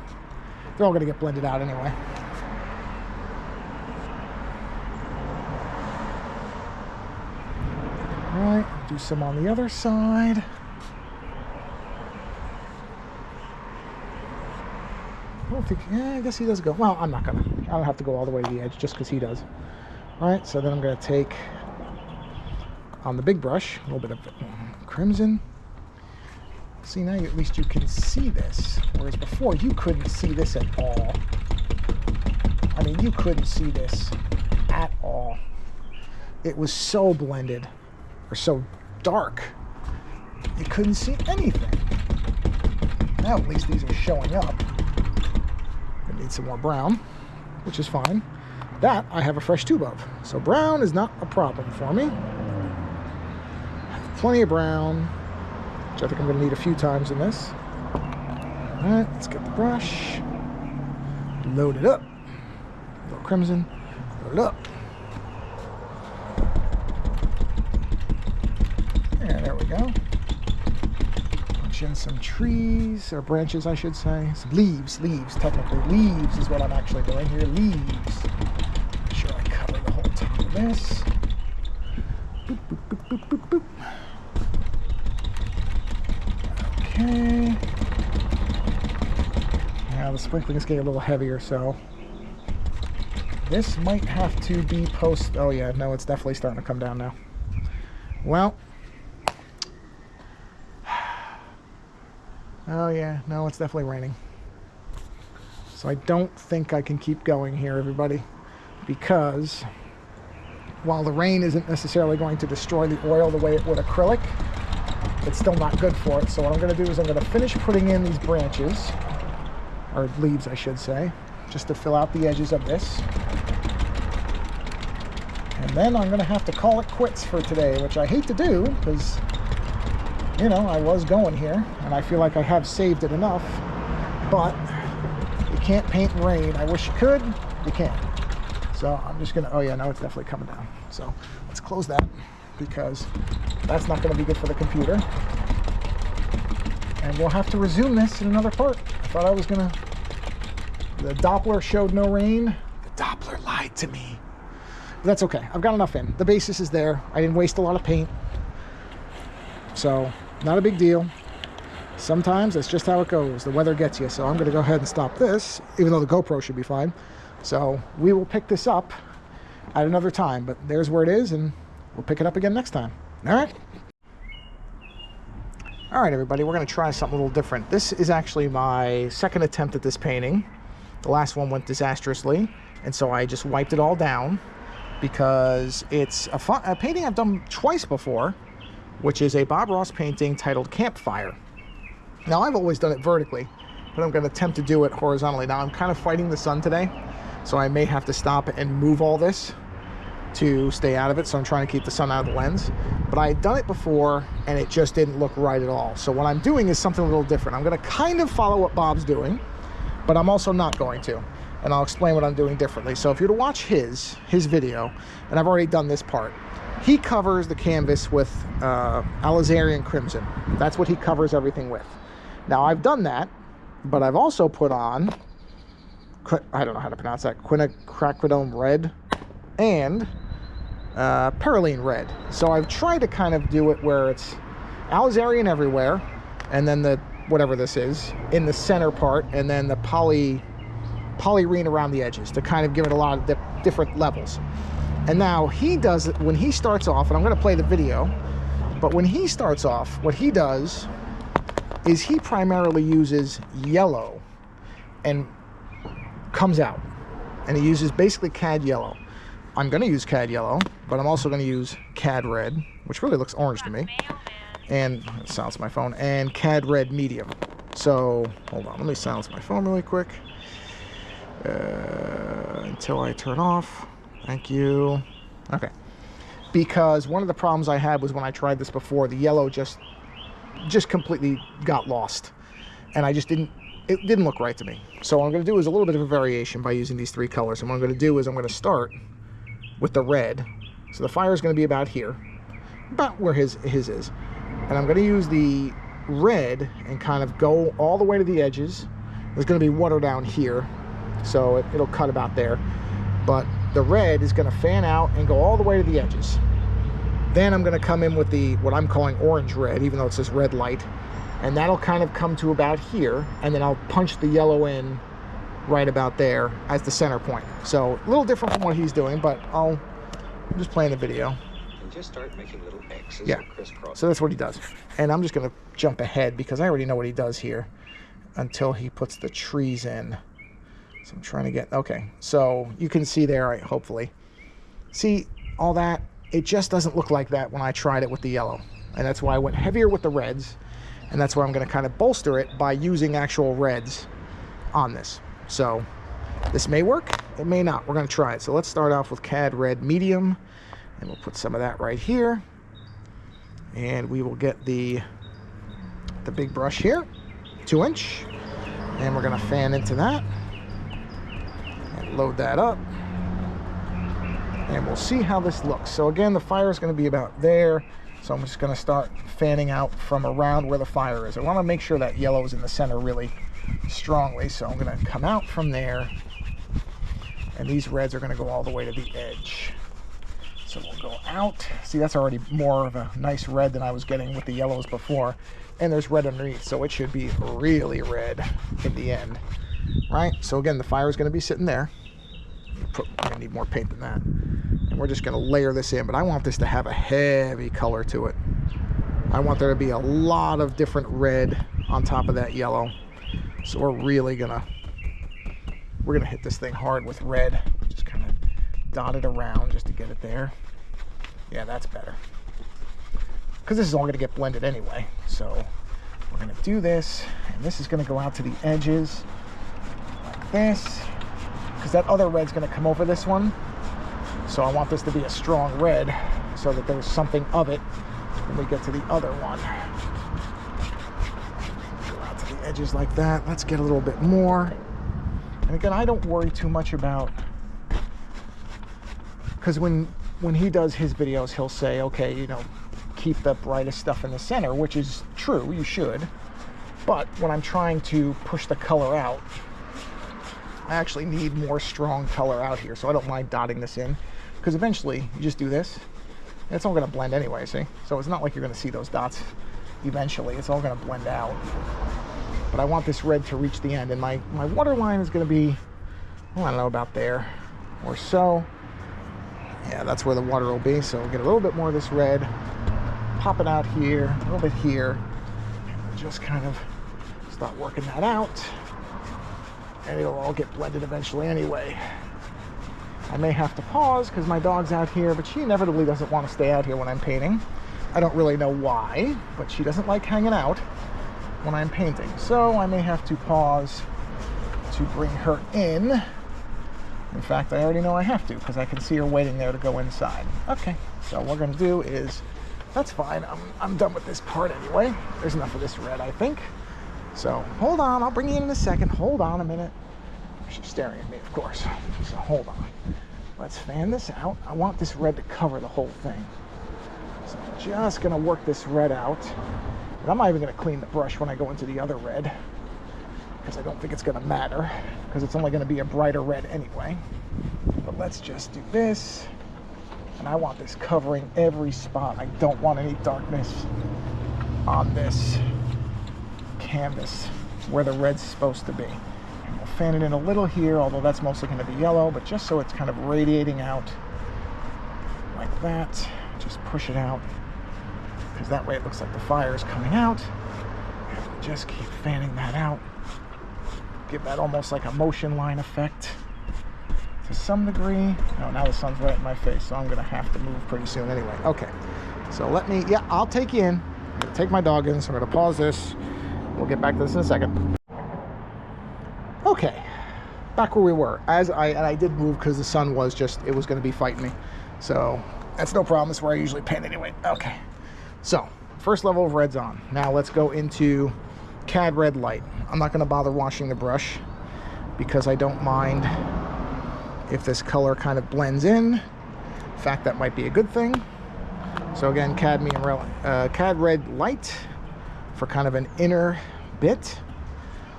They're all going to get blended out anyway. All right, do some on the other side. I don't think, yeah, I guess he does go. Well, I don't have to go all the way to the edge just because he does. All right, so then I'm going to take, on the big brush, a little bit of crimson. See, now at least you can see this, whereas before you couldn't see this at all. I mean, you couldn't see this at all. It was so blended, or so dark, you couldn't see anything. Now at least these are showing up. I need some more brown, which is fine. That I have a fresh tube of, so brown is not a problem for me. I have plenty of brown, which I think I'm going to need a few times in this. All right, let's get the brush, load it up, a little crimson, load it up. And there we go. Punch in some trees, or branches I should say, some leaves, technically. Leaves is what I'm actually doing here, leaves. Make sure I cover the whole top of this. Boop, boop, boop, boop, boop, boop. Okay. Now this sprinkling is getting a little heavier, so this might have to be post. Oh yeah, no, it's definitely starting to come down now. Well, oh yeah, no, it's definitely raining. So I don't think I can keep going here, everybody, because while the rain isn't necessarily going to destroy the oil the way it would acrylic, it's still not good for it. So what I'm going to do is I'm going to finish putting in these branches, or leaves I should say, just to fill out the edges of this. And then I'm going to have to call it quits for today, which I hate to do because, you know, I was going here and I feel like I have saved it enough, but you can't paint in rain. I wish you could, you can't. So I'm just going to, oh yeah, no, it's definitely coming down. So let's close that because that's not going to be good for the computer. And we'll have to resume this in another part. I thought I was going to, the Doppler showed no rain. The Doppler lied to me. But that's okay. I've got enough in. The basis is there. I didn't waste a lot of paint. So not a big deal. Sometimes that's just how it goes. The weather gets you. So I'm going to go ahead and stop this, even though the GoPro should be fine. So we will pick this up at another time, but there's where it is, and we'll pick it up again next time. All right? All right, everybody, we're going to try something a little different. This is actually my second attempt at this painting. The last one went disastrously, and so I just wiped it all down because it's a painting I've done twice before, which is a Bob Ross painting titled Campfire. Now, I've always done it vertically, but I'm going to attempt to do it horizontally. Now, I'm kind of fighting the sun today, so I may have to stop and move all this to stay out of it. So I'm trying to keep the sun out of the lens. But I had done it before, and it just didn't look right at all. So what I'm doing is something a little different. I'm going to kind of follow what Bob's doing, but I'm also not going to. And I'll explain what I'm doing differently. So if you're to watch his video, and I've already done this part, he covers the canvas with Alizarian Crimson. That's what he covers everything with. Now, I've done that, but I've also put on, I don't know how to pronounce that, quinacridone red and perylene red. So I've tried to kind of do it where it's Alizarian everywhere, and then the, whatever this is, in the center part, and then the polyrene around the edges to kind of give it a lot of different levels. And now he does it when he starts off, and I'm going to play the video, but when he starts off, what he does is he primarily uses yellow and comes out, and he uses basically CAD yellow. I'm going to use CAD yellow, but I'm also going to use CAD red, which really looks orange to me, and it silence my phone, and CAD red medium. So hold on, let me silence my phone really quick until I turn off. Thank you. Okay, because one of the problems I had was when I tried this before, the yellow just completely got lost, and it didn't look right to me. So what I'm going to do is a little bit of a variation by using these three colors. And what I'm going to do is I'm going to start with the red. So the fire is going to be about here, about where his is. And I'm going to use the red and kind of go all the way to the edges. There's going to be water down here, so it'll cut about there. But the red is going to fan out and go all the way to the edges. Then I'm going to come in with the, what I'm calling orange red, even though it says red light. And that'll kind of come to about here. And then I'll punch the yellow in right about there as the center point. So a little different from what he's doing, but I'm just playing the video. And just start making little X's, yeah. Or crisscross. So that's what he does. And I'm just going to jump ahead because I already know what he does here until he puts the trees in. So I'm trying to get, okay. So you can see there, hopefully. See all that? It just doesn't look like that when I tried it with the yellow. And that's why I went heavier with the reds. And that's why I'm going to kind of bolster it by using actual reds on this. So this may work, it may not. We're going to try it. So let's start off with CAD red medium. And we'll put some of that right here. And we will get the big brush here, 2-inch. And we're going to fan into that. And load that up. And we'll see how this looks. So again, the fire is going to be about there. So I'm just going to start fanning out from around where the fire is. I want to make sure that yellow is in the center really strongly. So I'm going to come out from there. And these reds are going to go all the way to the edge. So we'll go out. See, that's already more of a nice red than I was getting with the yellows before. And there's red underneath, so it should be really red in the end. right? So again, the fire is going to be sitting there. I need more paint than that. And we're just going to layer this in, but I want this to have a heavy color to it. I want there to be a lot of different red on top of that yellow. So we're really gonna hit this thing hard with red. Just kind of dot it around just to get it there. Yeah, that's better. Because this is all gonna get blended anyway. So we're gonna do this, and this is gonna go out to the edges like this. Because that other red's gonna come over this one. So I want this to be a strong red so that there's something of it when we get to the other one. Go out to the edges like that. Let's get a little bit more. And again, I don't worry too much about, because when he does his videos, he'll say, okay, you know, keep the brightest stuff in the center, which is true, you should. But when I'm trying to push the color out, I actually need more strong color out here, so I don't mind dotting this in, because eventually you just do this, and it's all going to blend anyway, see? So it's not like you're going to see those dots eventually. It's all going to blend out. But I want this red to reach the end, and my water line is going to be, well, I don't know, about there or so. Yeah, that's where the water will be. So we'll get a little bit more of this red, pop it out here, a little bit here, and we'll just kind of start working that out. And it'll all get blended eventually anyway. I may have to pause because my dog's out here, but she inevitably doesn't want to stay out here when I'm painting. I don't really know why, but she doesn't like hanging out when I'm painting. So I may have to pause to bring her in. In fact, I already know I have to because I can see her waiting there to go inside. Okay, so what we're gonna do is, that's fine, I'm done with this part anyway. There's enough of this red, I think. So hold on, I'll bring you in a second. Hold on a minute. She's staring at me, of course. So hold on. Let's fan this out. I want this red to cover the whole thing. So I'm just gonna work this red out. And I'm not even gonna clean the brush when I go into the other red, because I don't think it's gonna matter, because it's only gonna be a brighter red anyway. But let's just do this. And I want this covering every spot. I don't want any darkness on this canvas where the red's supposed to be. And we'll fan it in a little here, although that's mostly going to be yellow, but just so it's kind of radiating out like that. Just push it out, because that way it looks like the fire is coming out. And we'll just keep fanning that out. Give that almost like a motion line effect to some degree. Oh, now the sun's right in my face, so I'm going to have to move pretty soon anyway. Okay, so let me, yeah, I'll take you in. I'm going to take my dog in, so I'm going to pause this. We'll get back to this in a second. Okay, back where we were. I did move because the sun was just, it was going to be fighting me. So that's no problem. That's where I usually paint anyway. Okay, so first level of red's on. Now let's go into CAD red light. I'm not going to bother washing the brush because I don't mind if this color kind of blends in. In fact, that might be a good thing. So again, CAD red light for kind of an inner bit.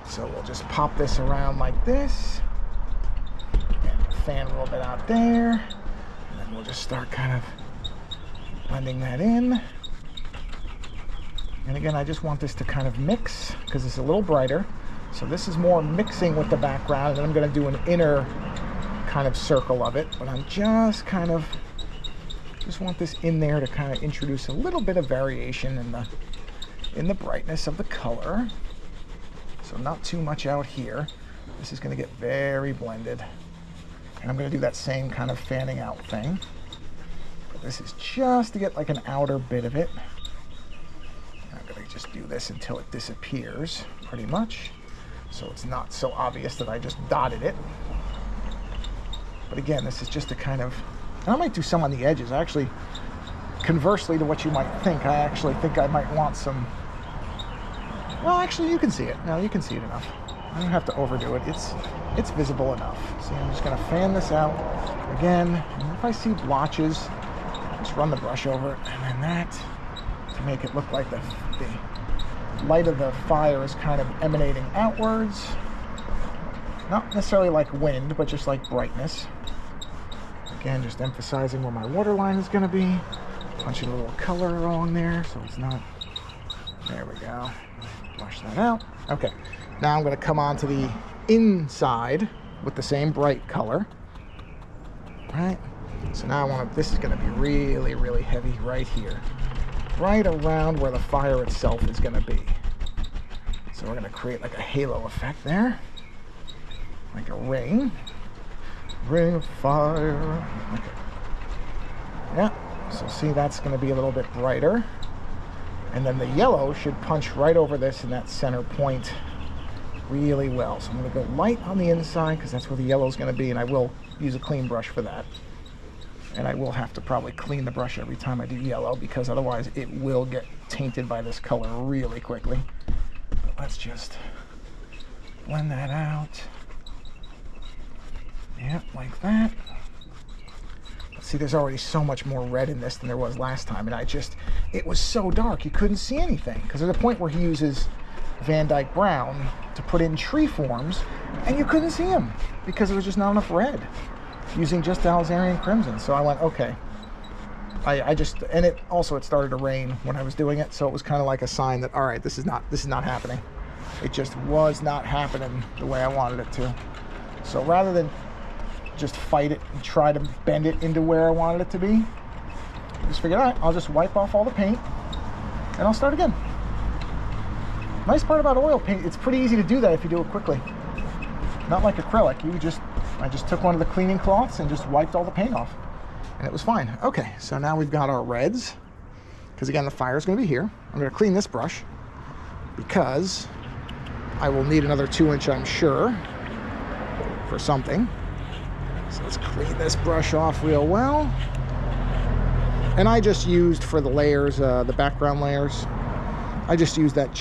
So we'll just pop this around like this and fan a little bit out there, and then we'll just start kind of blending that in. And again, I just want this to kind of mix because it's a little brighter. So this is more mixing with the background, and then I'm going to do an inner kind of circle of it, but I'm just kind of want this in there to kind of introduce a little bit of variation in the brightness of the color. So not too much out here. This is going to get very blended. And I'm going to do that same kind of fanning out thing. But this is just to get like an outer bit of it. And I'm going to just do this until it disappears, pretty much. So it's not so obvious that I just dotted it. But again, this is just to kind of, and I might do some on the edges. Actually, conversely to what you might think, I actually think I might want some, well, actually, you can see it. No, you can see it enough. I don't have to overdo it. It's visible enough. See, I'm just going to fan this out again. And if I see blotches, just run the brush over it. And then that, to make it look like the light of the fire is kind of emanating outwards. Not necessarily like wind, but just like brightness. Again, just emphasizing where my water line is going to be. Punching a little color along there so it's not, there we go. Flush that out. Okay, now I'm going to come on to the inside with the same bright color. Right? So now I want to, this is going to be really, really heavy right here. Right around where the fire itself is going to be. So we're going to create like a halo effect there. Like a ring. Ring of fire. Okay. Yeah. So see, that's going to be a little bit brighter. And then the yellow should punch right over this in that center point really well. So I'm going to go light on the inside because that's where the yellow is going to be, and I will use a clean brush for that. And I will have to probably clean the brush every time I do yellow because otherwise it will get tainted by this color really quickly. But let's just blend that out. Yeah, like that. See, there's already so much more red in this than there was last time, and it was so dark you couldn't see anything, because there's a point where he uses Van Dyke Brown to put in tree forms, and you couldn't see them because there was just not enough red, using just Alizarian Crimson. So I went, okay. And it started to rain when I was doing it, so it was kind of like a sign that, all right, this is not happening. It just was not happening the way I wanted it to. So rather than just fight it and try to bend it into where I wanted it to be, I just figured, all right, I'll just wipe off all the paint and I'll start again. Nice part about oil paint, it's pretty easy to do that if you do it quickly. Not like acrylic. I just took one of the cleaning cloths and just wiped all the paint off, and it was fine. Okay, so now we've got our reds, because again, the fire is going to be here. I'm going to clean this brush because I will need another 2-inch, I'm sure, for something. So let's clean this brush off real well. And I just used for the layers, the background layers, I just used that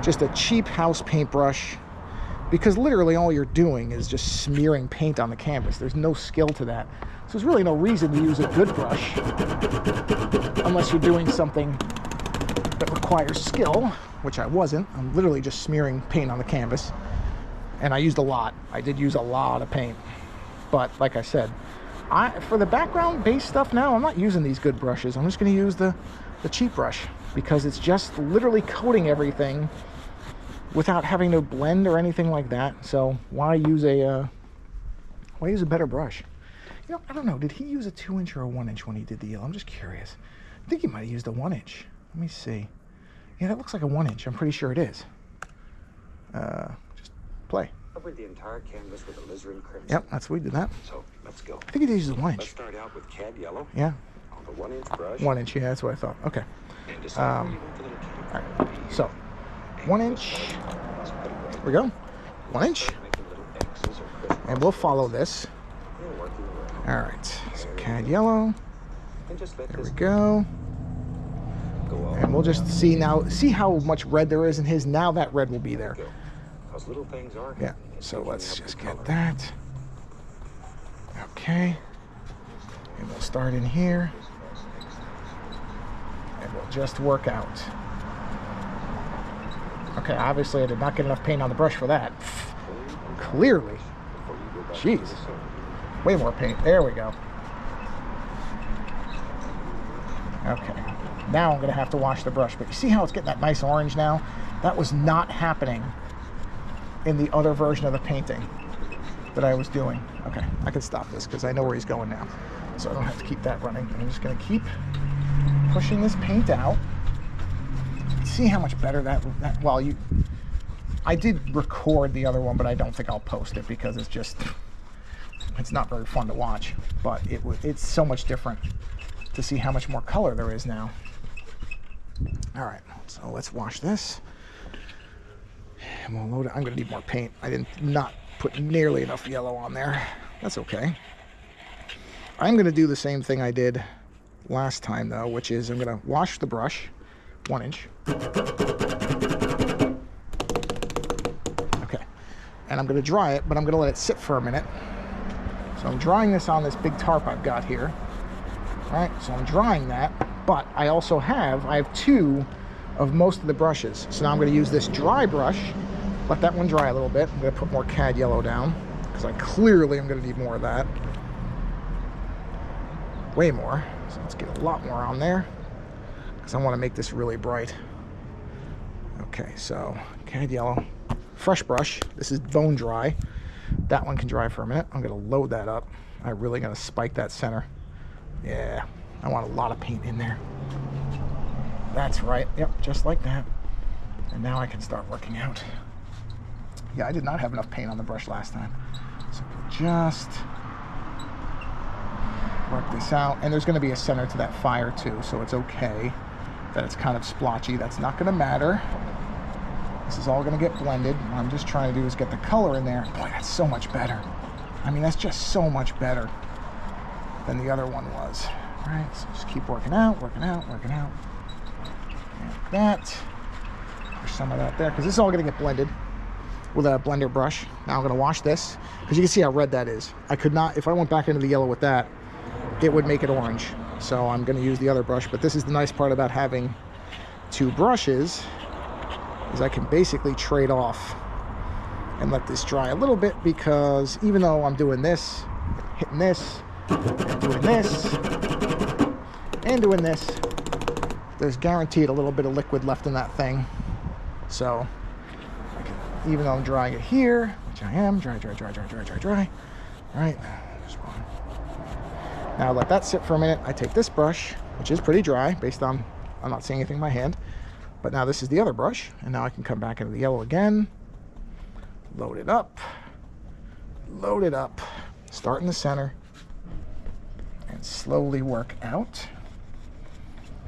just a cheap house paintbrush, because literally all you're doing is just smearing paint on the canvas. There's no skill to that. So there's really no reason to use a good brush unless you're doing something that requires skill, which I wasn't. I'm literally just smearing paint on the canvas. And I used a lot. I did use a lot of paint. But like I said, for the background base stuff now, I'm not using these good brushes. I'm just going to use the cheap brush, because it's just literally coating everything without having to blend or anything like that. So why use a better brush? You know, I don't know. Did he use a 2-inch or a 1-inch when he did the yellow? I'm just curious. I think he might have used a 1-inch. Let me see. Yeah, that looks like a 1-inch. I'm pretty sure it is. Just play. Covered the entire canvas with alizarin crimson. Yep, that's what we did that. So let's go. I think he used a 1-inch. Let's start out with cad yellow. Yeah. On the 1-inch brush. 1-inch, yeah, that's what I thought. Okay. And decide where you want the little All right. So 1-inch. There we go. 1-inch. And we'll follow this. All right. So cad yellow. There we go. And we'll just see how much red there is in his. Now that red will be there. Yeah. So let's just get that. Okay. And we'll start in here. And we'll just work out. Okay, obviously I did not get enough paint on the brush for that. Clearly. Jeez. Way more paint. There we go. Okay. Now I'm going to have to wash the brush. But you see how it's getting that nice orange now? That was not happening in the other version of the painting that I was doing. Okay, I can stop this because I know where he's going now. So I don't have to keep that running. I'm just going to keep pushing this paint out. See how much better I did record the other one, but I don't think I'll post it because it's not very fun to watch. But it's so much different to see how much more color there is now. All right, so let's wash this. And we'll load it. I'm going to need more paint. I did not put nearly enough yellow on there. That's okay. I'm going to do the same thing I did last time, though, which is I'm going to wash the brush, 1-inch. Okay. And I'm going to dry it, but I'm going to let it sit for a minute. So I'm drying this on this big tarp I've got here. All right, so I'm drying that, but I have 2 of most of the brushes. So now I'm going to use this dry brush, let that one dry a little bit. I'm going to put more cad yellow down because I clearly am going to need more of that. Way more. So let's get a lot more on there because I want to make this really bright. Okay, so cad yellow. fresh brush. This is bone dry. That one can dry for a minute. I'm gonna load that up. I'm really gonna spike that center. Yeah, I want a lot of paint in there. That's right, yep, just like that. And now I can start working out. Yeah, I did not have enough paint on the brush last time. So just work this out. And there's gonna be a center to that fire too, so it's okay that it's kind of splotchy. That's not gonna matter. This is all gonna get blended. What I'm just trying to do is get the color in there. Boy, that's so much better. I mean, that's just so much better than the other one was. All right, so just keep working out, working out, working out. Like that. There's some of that there, because this is all gonna get blended with a blender brush. Now I'm gonna wash this, because you can see how red that is. I could not, if I went back into the yellow with that, it would make it orange. So I'm gonna use the other brush, but this is the nice part about having two brushes, is I can basically trade off and let this dry a little bit, because even though I'm doing this, hitting this, and doing this, and doing this, there's guaranteed a little bit of liquid left in that thing. So I can, even though I'm drying it here, which I am, dry. All right, just one. Now let that sit for a minute. I take this brush, which is pretty dry based on, I'm not seeing anything in my hand, but now this is the other brush, and now I can come back into the yellow again, load it up, start in the center, and slowly work out,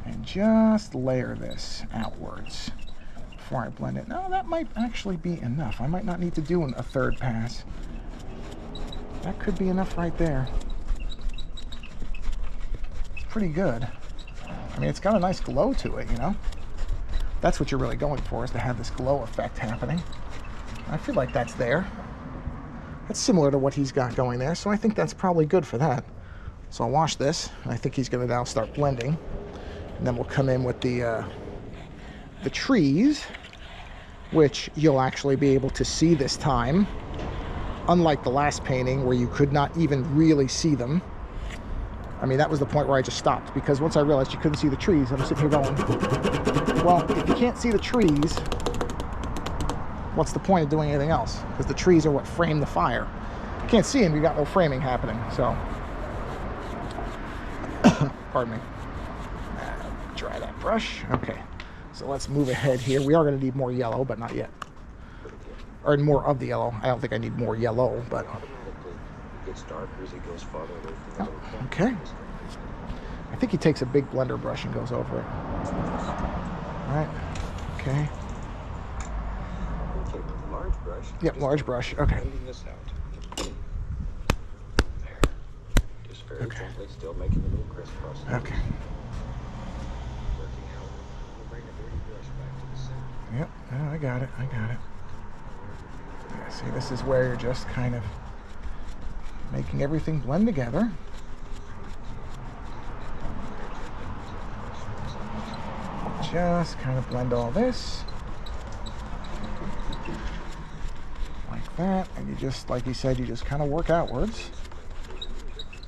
and just layer this outwards before I blend it. Now that might actually be enough. I might not need to do a third pass. That could be enough right there. It's pretty good. I mean, it's got a nice glow to it, you know? That's what you're really going for, is to have this glow effect happening. I feel like that's there. That's similar to what he's got going there, so I think that's probably good for that. So I'll wash this, and I think he's gonna now start blending. And then we'll come in with the trees, which you'll actually be able to see this time, unlike the last painting where you could not even really see them. I mean, that was the point where I just stopped, because once I realized you couldn't see the trees, I'm sitting here going, well, if you can't see the trees, what's the point of doing anything else? Because the trees are what frame the fire. You can't see them, you got no framing happening, so. Pardon me. Dry that brush. Okay, so let's move ahead here. We are going to need more yellow, but not yet. Or more of the yellow. I don't think I need more yellow, but. It gets darker as it goes farther away from the little camp. Okay. I think he takes a big blender brush and goes over it. All right. Okay. Okay, with the large brush. Yep, large brush. Okay. Blending this out. There. Just very gently, still making a little crisscross. Okay. Working out. We'll bring a dirty brush back to the center. Yep. Oh, I got it. Yeah, see, this is where you're just kind of making everything blend together. Just kind of blend all this like that, and you just, like he said, you just kind of work outwards.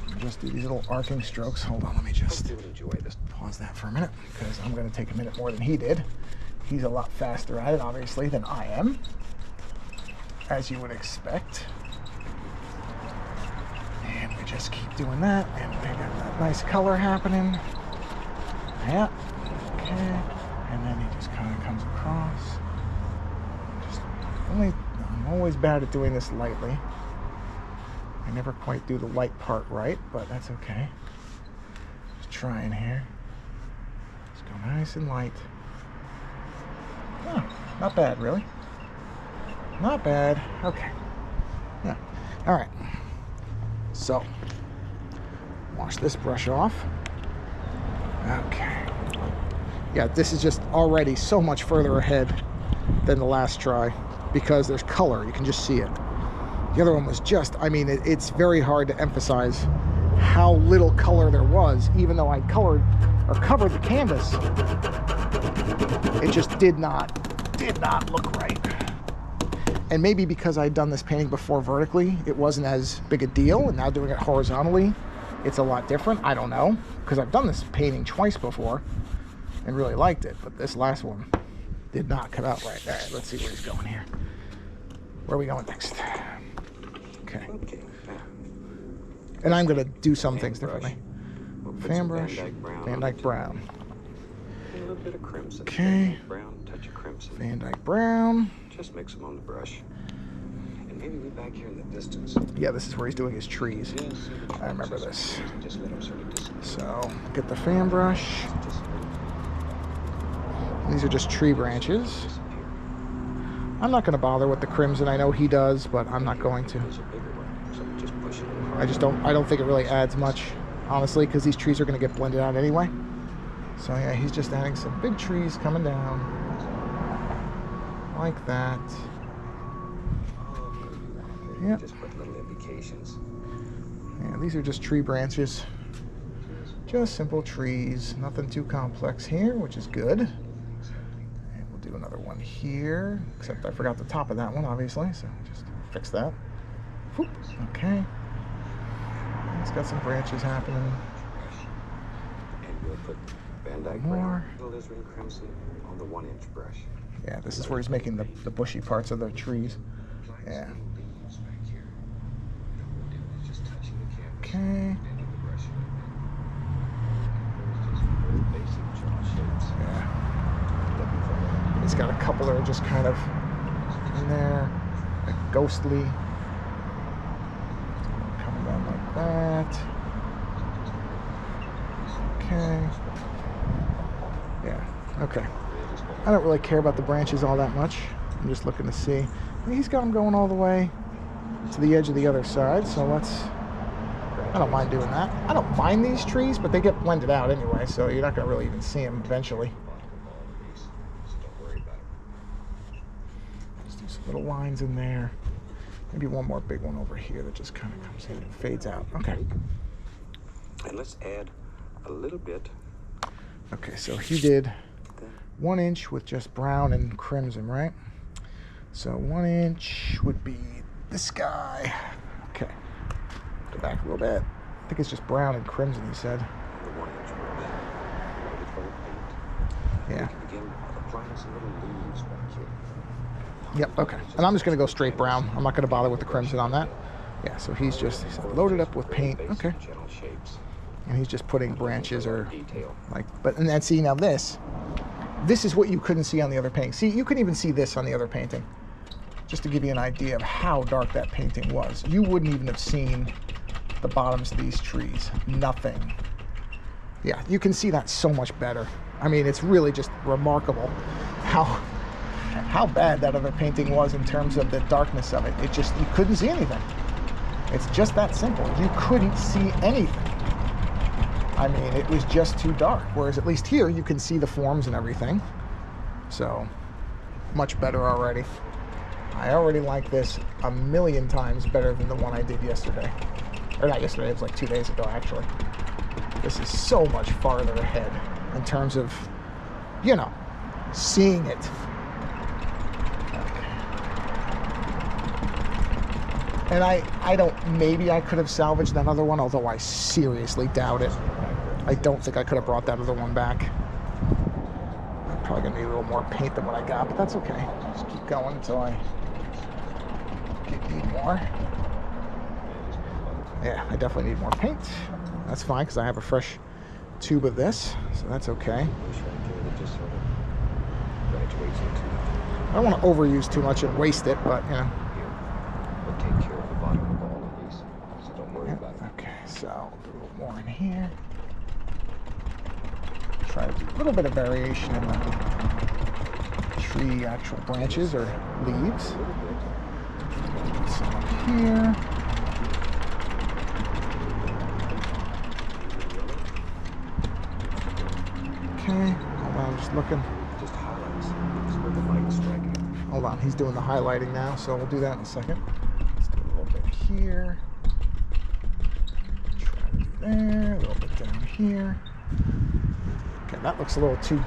You just do these little arcing strokes. Hold on, let me just pause that for a minute, because I'm going to take a minute more than he did. He's a lot faster at it, obviously, than I am, as you would expect. And we just keep doing that, and we got that nice color happening. Yeah. Okay. And then he just kind of comes across. I'm always bad at doing this lightly. I never quite do the light part right, but that's okay. Just trying here. Just go nice and light. Oh, not bad, really. Not bad. Okay. Yeah. All right. So, wash this brush off. Okay. Yeah, this is just already so much further ahead than the last try, because there's color. You can just see it. The other one was just, I mean, it's very hard to emphasize how little color there was, even though I colored or covered the canvas. It just did not look right. And maybe because I'd done this painting before vertically, it wasn't as big a deal, and now doing it horizontally, it's a lot different. I don't know, because I've done this painting twice before and really liked it, but this last one did not come out right. All right, let's see where he's going here. Where are we going next? Okay. Okay. And I'm going to do some things Fan brush. differently. We'll put Fan some brush, Van Dyke brown. Van Dyke brown. And a little bit of crimson. Okay. Van Dyke brown, touch of crimson. Van Dyke brown. Just mix them on the brush. And maybe we back here in the distance. Yeah, this is where he's doing his trees. Just see the I remember trunks this. and just let them sort of disappear. So, get the fan brush. Just These are just tree branches. disappear. I'm not going to bother with the crimson. I know he does, but I'm not going to. There's a bigger one, so we just push it a little I don't think it really adds much, honestly, because these trees are going to get blended out anyway. So yeah, he's just adding some big trees coming down. Like that. Yep. Just put little indications. Yeah, these are just tree branches. Just simple trees. Nothing too complex here, which is good. And we'll do another one here. Except I forgot the top of that one, obviously. So just fix that. Whoop. Okay. It's got some branches happening. And we'll put Van Dyke More. brown, alizarin crimson on the 1-inch brush. Yeah, this is where he's making the bushy parts of the trees. Yeah. Okay. Yeah. He's got a couple that are just kind of in there, like ghostly. Coming down like that. Okay. Yeah, okay. I don't really care about the branches all that much. I'm just looking to see. He's got them going all the way to the edge of the other side, so I don't mind doing that. I don't mind these trees, but they get blended out anyway, so you're not going to really even see them eventually. Just do some little lines in there. Maybe one more big one over here that just kind of comes in and fades out. Okay. And let's add a little bit. Okay, so he did 1 inch with just brown and crimson, right? So 1 inch would be this guy. Okay. Go back a little bit. I think it's just brown and crimson, he said. The 1-inch brush. Ready for the paint. Yeah. We can begin applying some little leaves back here. Yep, okay. And I'm just going to go straight brown. I'm not going to bother with the crimson on that. Yeah, so he's loaded up with paint. Okay. Gentle shapes. And he's just putting branches or detail. like, but, and then see now this is what you couldn't see on the other painting. See, you couldn't even see this on the other painting. Just to give you an idea of how dark that painting was. You wouldn't even have seen the bottoms of these trees. Nothing. Yeah, you can see that so much better. I mean, it's really just remarkable how bad that other painting was in terms of the darkness of it. It just, you couldn't see anything. It's just that simple. You couldn't see anything. I mean, it was just too dark. Whereas at least here, you can see the forms and everything. So, much better already. I already like this a million times better than the one I did yesterday. Or not yesterday, it was like 2 days ago, actually. This is so much farther ahead in terms of, you know, seeing it. And I don't, maybe I could have salvaged that other one, although I seriously doubt it. I don't think I could have brought that other one back. I'm probably gonna need a little more paint than what I got, but that's okay. Just keep going until I need more. Yeah, I definitely need more paint. That's fine, because I have a fresh tube of this, so that's okay. I don't want to overuse too much and waste it, but, you know. We'll take care of the bottom of all of these, so don't worry about it. Okay, so we'll do a little more in here. Try to do a little bit of variation in the tree actual branches or leaves. Put some up here. Okay, hold on, I'm just looking. Just highlights. Just where the light is striking. Hold on, he's doing the highlighting now, so we'll do that in a second. Let's do a little bit here. Try to do there, a little bit down here. Okay, that looks a little too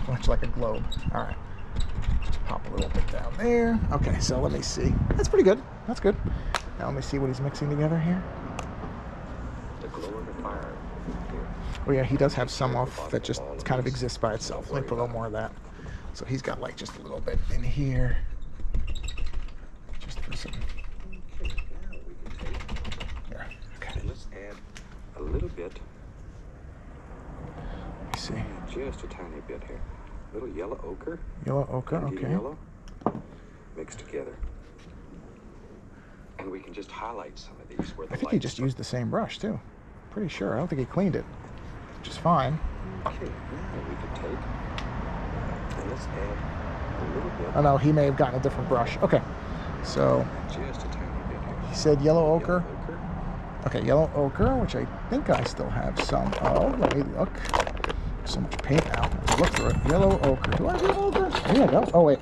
much like a globe. All right, just pop a little bit down there. Okay, so let me see. That's pretty good. That's good. Now let me see what he's mixing together here. The glow of the fire here. Oh yeah, he does have some off that just kind of exists by itself. Let me put a little more of that. So he's got like just a little bit in here. see. Just a tiny bit here. Little yellow ochre. Yellow ochre, Indian okay. yellow mixed together. And we can just highlight some of these where the I think he just used the same brush too. Pretty sure. I don't think he cleaned it, which is fine. Okay, now we can take and let's add a little bit. Oh no, he may have gotten a different brush. Okay, so Just a tiny bit here. he said yellow ochre. Yellow ochre. Okay, yellow ochre, which I think I still have some of. Let me look. So much paint now. Let's look through it. Yellow ochre. Do I have yellow ochre? There you go. Oh wait.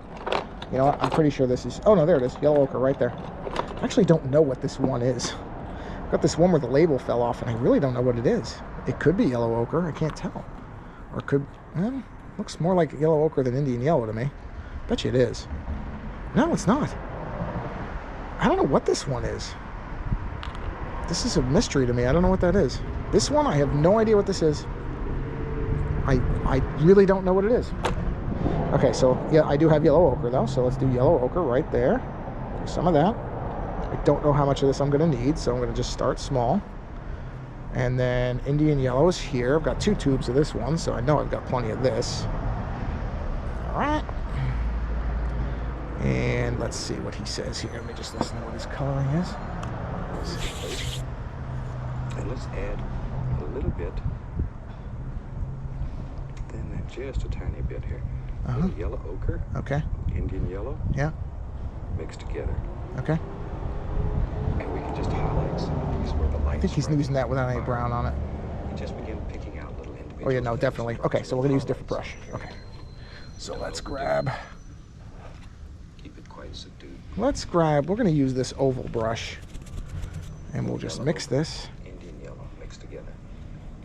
You know what? I'm pretty sure this is. Oh no, there it is. Yellow ochre right there. I actually don't know what this one is. I've got this one where the label fell off, and I really don't know what it is. It could be yellow ochre. I can't tell. Or it could. Looks more like yellow ochre than Indian yellow to me. Bet you it is. No, it's not. I don't know what this one is. This is a mystery to me. I don't know what that is. This one, I have no idea what this is. I really don't know what it is. Okay, so yeah, I do have yellow ochre though, so let's do yellow ochre right there. Do some of that. I don't know how much of this I'm going to need, so I'm going to just start small. And then Indian yellow is here. I've got 2 tubes of this one, so I know I've got plenty of this. All right. And let's see what he says here. Let me just listen to what his coloring is. And let's add a little bit. Then just a tiny bit here. Little yellow ochre. Okay. Indian yellow. Yeah. Mixed together. Okay. And we can just highlight some of these where the light. I think he's using that without any brown on it. And just begin picking out little individual. Oh yeah, no, things. definitely. Okay, so we're gonna use a different brush. Okay. So let's grab. Keep it quite subdued. Let's grab. We're gonna use this oval brush, and we'll just mix this. Indian yellow mixed together.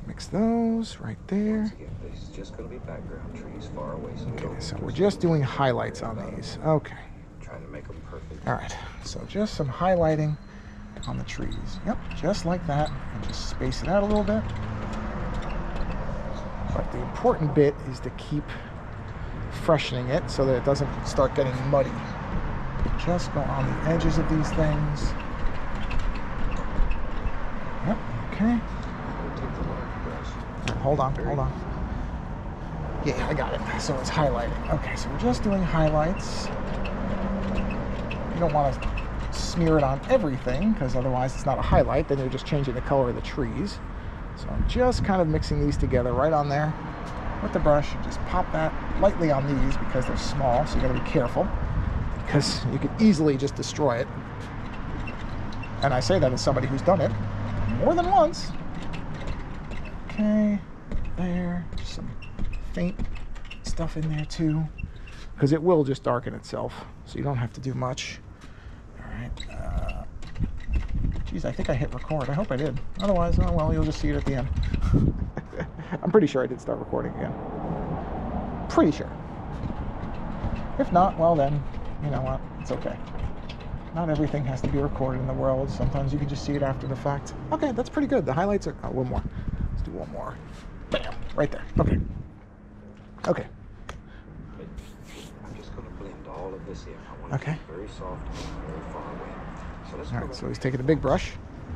Mix those right there. Once again, this is just going to be background trees far away. So, Okay, so we're just doing highlights on these. Okay. trying to make them perfect. All right. So just some highlighting on the trees. Yep, just like that, and just space it out a little bit. But the important bit is to keep freshening it so that it doesn't start getting muddy. Just go on the edges of these things. Yep, okay. We'll take the large brush. Hold on. Yeah, I got it. So it's highlighting. Okay, so we're just doing highlights. You don't want to smear it on everything because otherwise it's not a highlight. Then you're just changing the color of the trees. So I'm just kind of mixing these together right on there with the brush. Just pop that lightly on these because they're small, so you got to be careful because you could easily just destroy it. And I say that as somebody who's done it more than once. Okay, there, just some faint stuff in there too, because it will just darken itself, so you don't have to do much. All right. Geez, I think I hit record. I hope I did. Otherwise, oh well, you'll just see it at the end. I'm pretty sure I did start recording again. Pretty sure. If not, well then, you know what? It's okay. Not everything has to be recorded in the world. Sometimes you can just see it after the fact. Okay, that's pretty good. The highlights are... Oh, one more. Let's do one more. Bam! Right there. Okay. Okay. I'm just going to blend all of this in. I want Okay. to keep it very soft and very far away. So let's All go right, so back he's taking a big brush.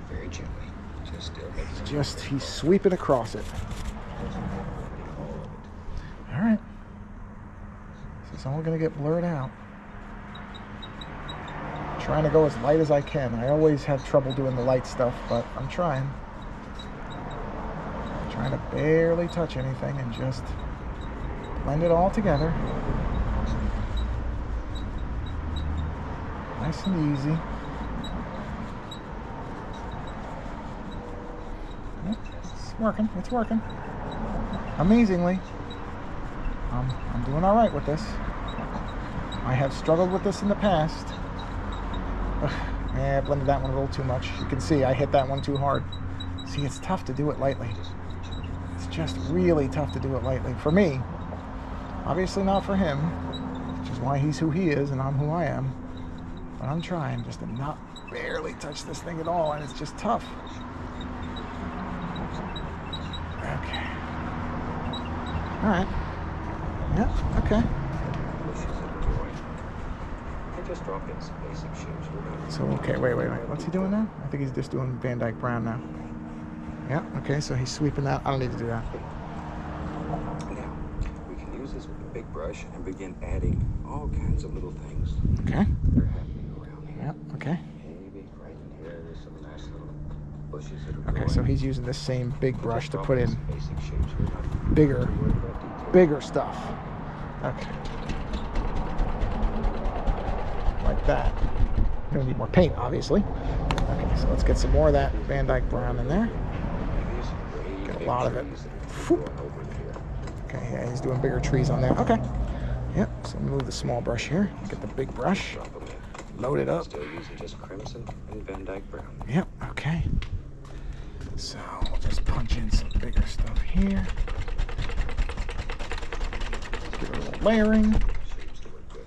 very gently. Just still making Just, he's sweeping across it. all of it. All right. So it's all going to get blurred out. Trying to go as light as I can. I always have trouble doing the light stuff, but I'm trying. Trying to barely touch anything and just blend it all together. Nice and easy. Yep, it's working. It's working. Amazingly, I'm doing all right with this. I have struggled with this in the past. Yeah, I blended that one a little too much. You can see I hit that one too hard. See, it's tough to do it lightly. It's just really tough to do it lightly. For me. Obviously not for him, which is why he's who he is and I'm who I am. But I'm trying just to not barely touch this thing at all, and it's just tough. Okay. All right. Yeah, okay. Just drop in some basic shapes. So, okay, wait. What's he doing now? I think he's just doing Van Dyke Brown now. Yeah, okay, so he's sweeping that. I don't need to do that. Now, we can use this with a big brush and begin adding all kinds of little things Okay. that are happening around here. Yep. Okay. Maybe right in here, there's some nice little bushes that are Okay. growing. So he's using the same big brush to put in Some basic shapes. We're not bigger, too worried about detail. bigger stuff. Okay. Like that. We're gonna need more paint, obviously. Okay, so let's get some more of that Van Dyke brown in there. These great Get a big lot of it. trees that are Whoop. growing over in here. Okay, yeah, he's doing bigger trees on there. Okay. Yep, so move the small brush here. Get the big brush. Drop 'em in. Load it up. Still using just crimson and Van Dyke brown. Yep, okay. So we'll just punch in some bigger stuff here. Give it a little layering. Shapes that look good.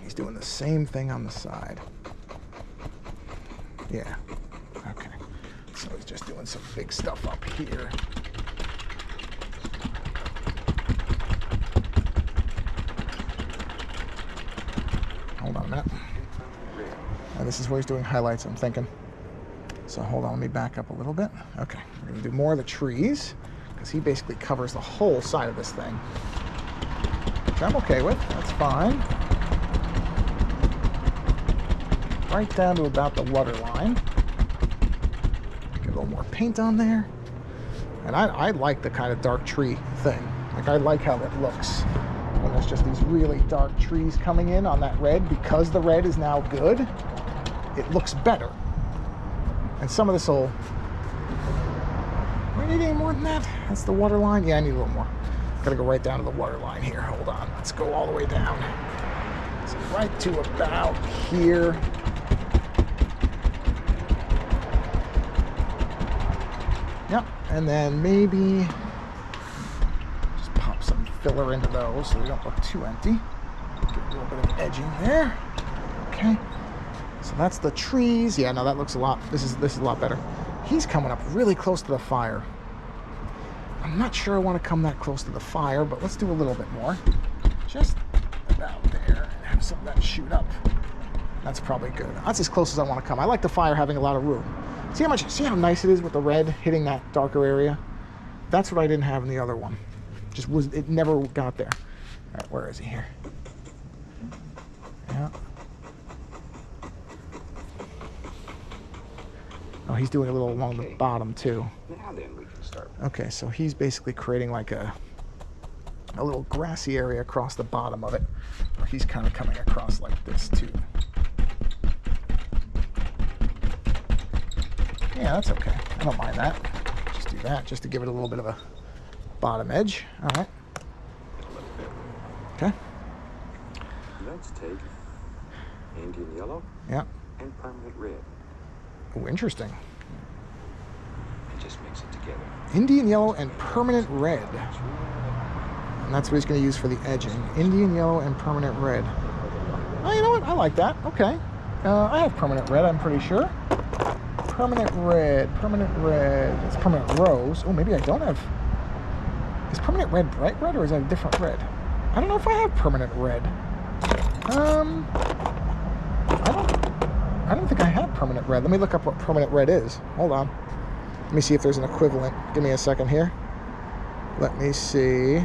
He's doing the same thing on the side. Yeah. Okay. So he's just doing some big stuff up here. Hold on a minute. And this is where he's doing highlights, I'm thinking. So hold on, let me back up a little bit. Okay, we're gonna do more of the trees, because he basically covers the whole side of this thing. Which I'm okay with, that's fine. Right down to about the water line. Get a little more paint on there. And I like the kind of dark tree thing. Like, I like how that looks when there's just these really dark trees coming in on that red. Because the red is now good, it looks better. And some of this will... Do I need any more than that? That's the water line? Yeah, I need a little more. Gotta go right down to the water line here. Hold on. Let's go all the way down. So right to about here. Yep, and then maybe just pop some filler into those so they don't look too empty. Get a little bit of edging there. Okay, so that's the trees. Yeah, no, that looks a lot. This is a lot better. He's coming up really close to the fire. I'm not sure I want to come that close to the fire, but let's do a little bit more. Just about there, and have some of that shoot up. That's probably good. That's as close as I want to come. I like the fire having a lot of room. See how nice it is with the red hitting that darker area? That's what I didn't have in the other one. It never got there. All right, where is he here? Yeah. Oh, he's doing a little along the bottom too. Now then, we can start. Okay, so he's basically creating like a little grassy area across the bottom of it. Or he's kind of coming across like this too. Yeah, that's okay. I don't mind that. Just do that, just to give it a little bit of a bottom edge. All right. Okay. Let's take Indian yellow Yeah. and permanent red. Oh, interesting. It just mix it together. Indian yellow and permanent red. And that's what he's going to use for the edging. Indian yellow and permanent red. Oh, you know what? I like that. Okay. I have permanent red, I'm pretty sure. Permanent red. It's permanent rose. Oh, maybe I don't have... Is permanent red bright red, or is that a different red? I don't know if I have permanent red. I don't think I have permanent red. Let me look up what permanent red is. Hold on. Let me see if there's an equivalent. Give me a second here. Let me see.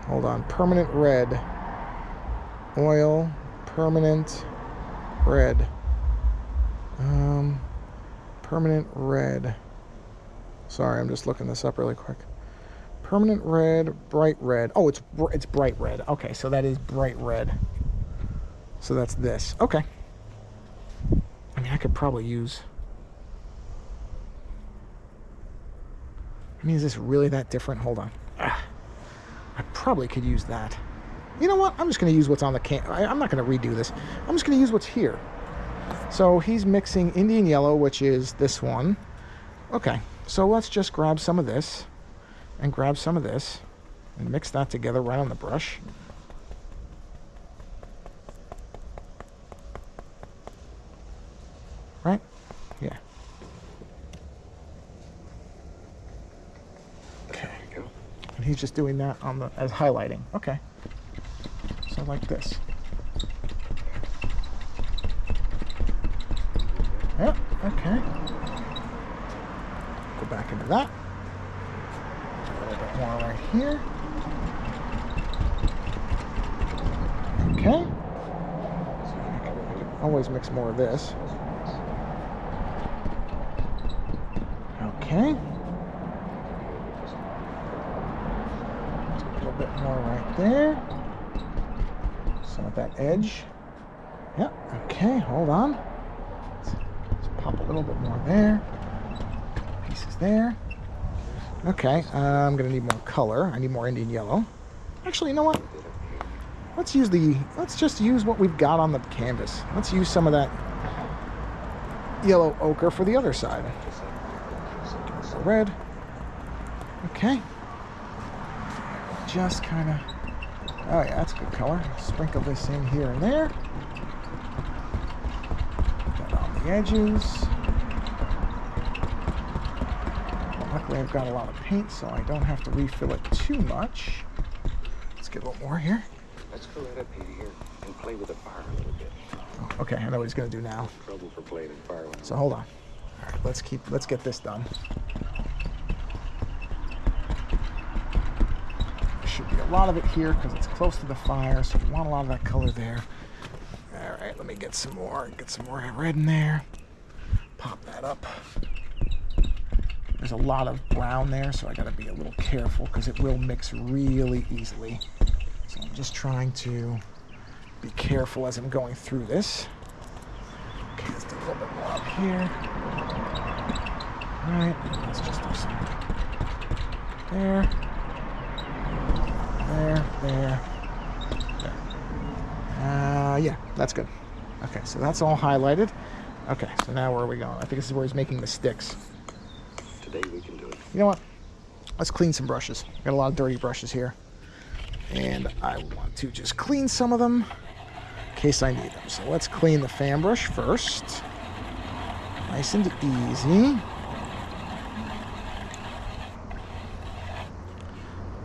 Hold on. Permanent red. Oil. Permanent red. Permanent red. Sorry, I'm just looking this up really quick. Permanent red, bright red. Oh, it's bright red. Okay, so that is bright red. So that's this. Okay. I mean, I could probably use... I mean, is this really that different? Hold on. I probably could use that. You know what? I'm just going to use what's on the can. I'm not going to redo this. I'm just going to use what's here. So he's mixing Indian yellow, which is this one. Okay, so let's just grab some of this and grab some of this and mix that together right on the brush. Right? Yeah. Okay. There we go. And he's just doing that on the as highlighting. Okay. So like this. Yep, okay. Go back into that. more right here. Okay. Always mix more of this. Okay. A little bit more right there. Some of that edge. Yep. Okay, hold on. Let's pop a little bit more there. Pieces there. Okay, I'm gonna need more color. I need more Indian yellow. Actually, you know what? Let's just use what we've got on the canvas. Let's use some of that yellow ochre for the other side. Red. Okay. Just kind of, oh yeah, that's good color. Sprinkle this in here and there. Put that on the edges. Well, luckily I've got a lot of paint, so I don't have to refill it too much. Let's get a little more here. Let's go right up here and play with the fire a little bit. Oh, okay, I know what he's gonna do now. Trouble for playing in fire. So hold on. All right, let's get this done. There should be a lot of it here because it's close to the fire, so we want a lot of that color there. All right, let me get some more red in there. Pop that up. There's a lot of brown there, so I gotta be a little careful because it will mix really easily. So I'm just trying to be careful as I'm going through this. Okay, let's do a little bit more up here. All right, let's just do some there, there. Yeah, that's good. Okay, so that's all highlighted. Okay, so now where are we going? I think this is where he's making the sticks. Today we can do it. You know what? Let's clean some brushes. Got a lot of dirty brushes here. And I want to just clean some of them in case I need them. So let's clean the fan brush first. Nice and easy.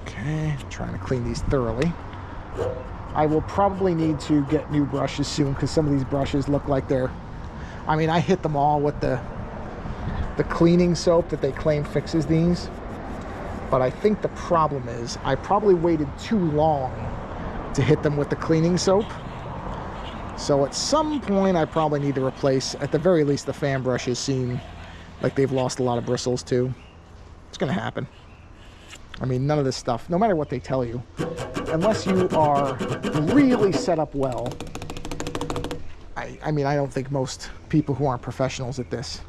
Okay, trying to clean these thoroughly. I will probably need to get new brushes soon because some of these brushes look like they're, I mean, I hit them all with the cleaning soap that they claim fixes these. But I think the problem is I probably waited too long to hit them with the cleaning soap. So at some point I probably need to replace, at the very least, the fan brushes seem like they've lost a lot of bristles too. It's gonna happen. I mean, none of this stuff, no matter what they tell you, unless you are really set up well, I mean, I don't think most people who aren't professionals at this